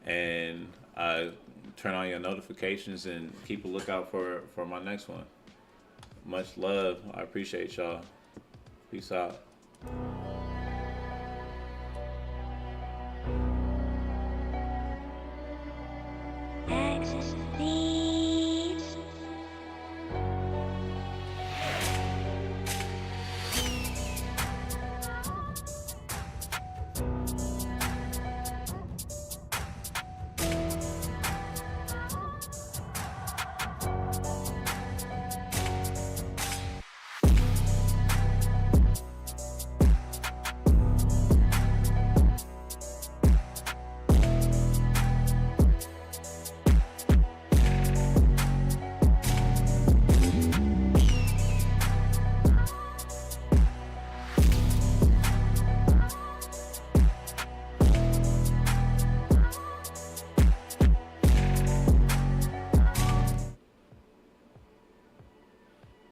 and turn on your notifications and keep a lookout for my next one. Much love. I appreciate y'all. Peace out.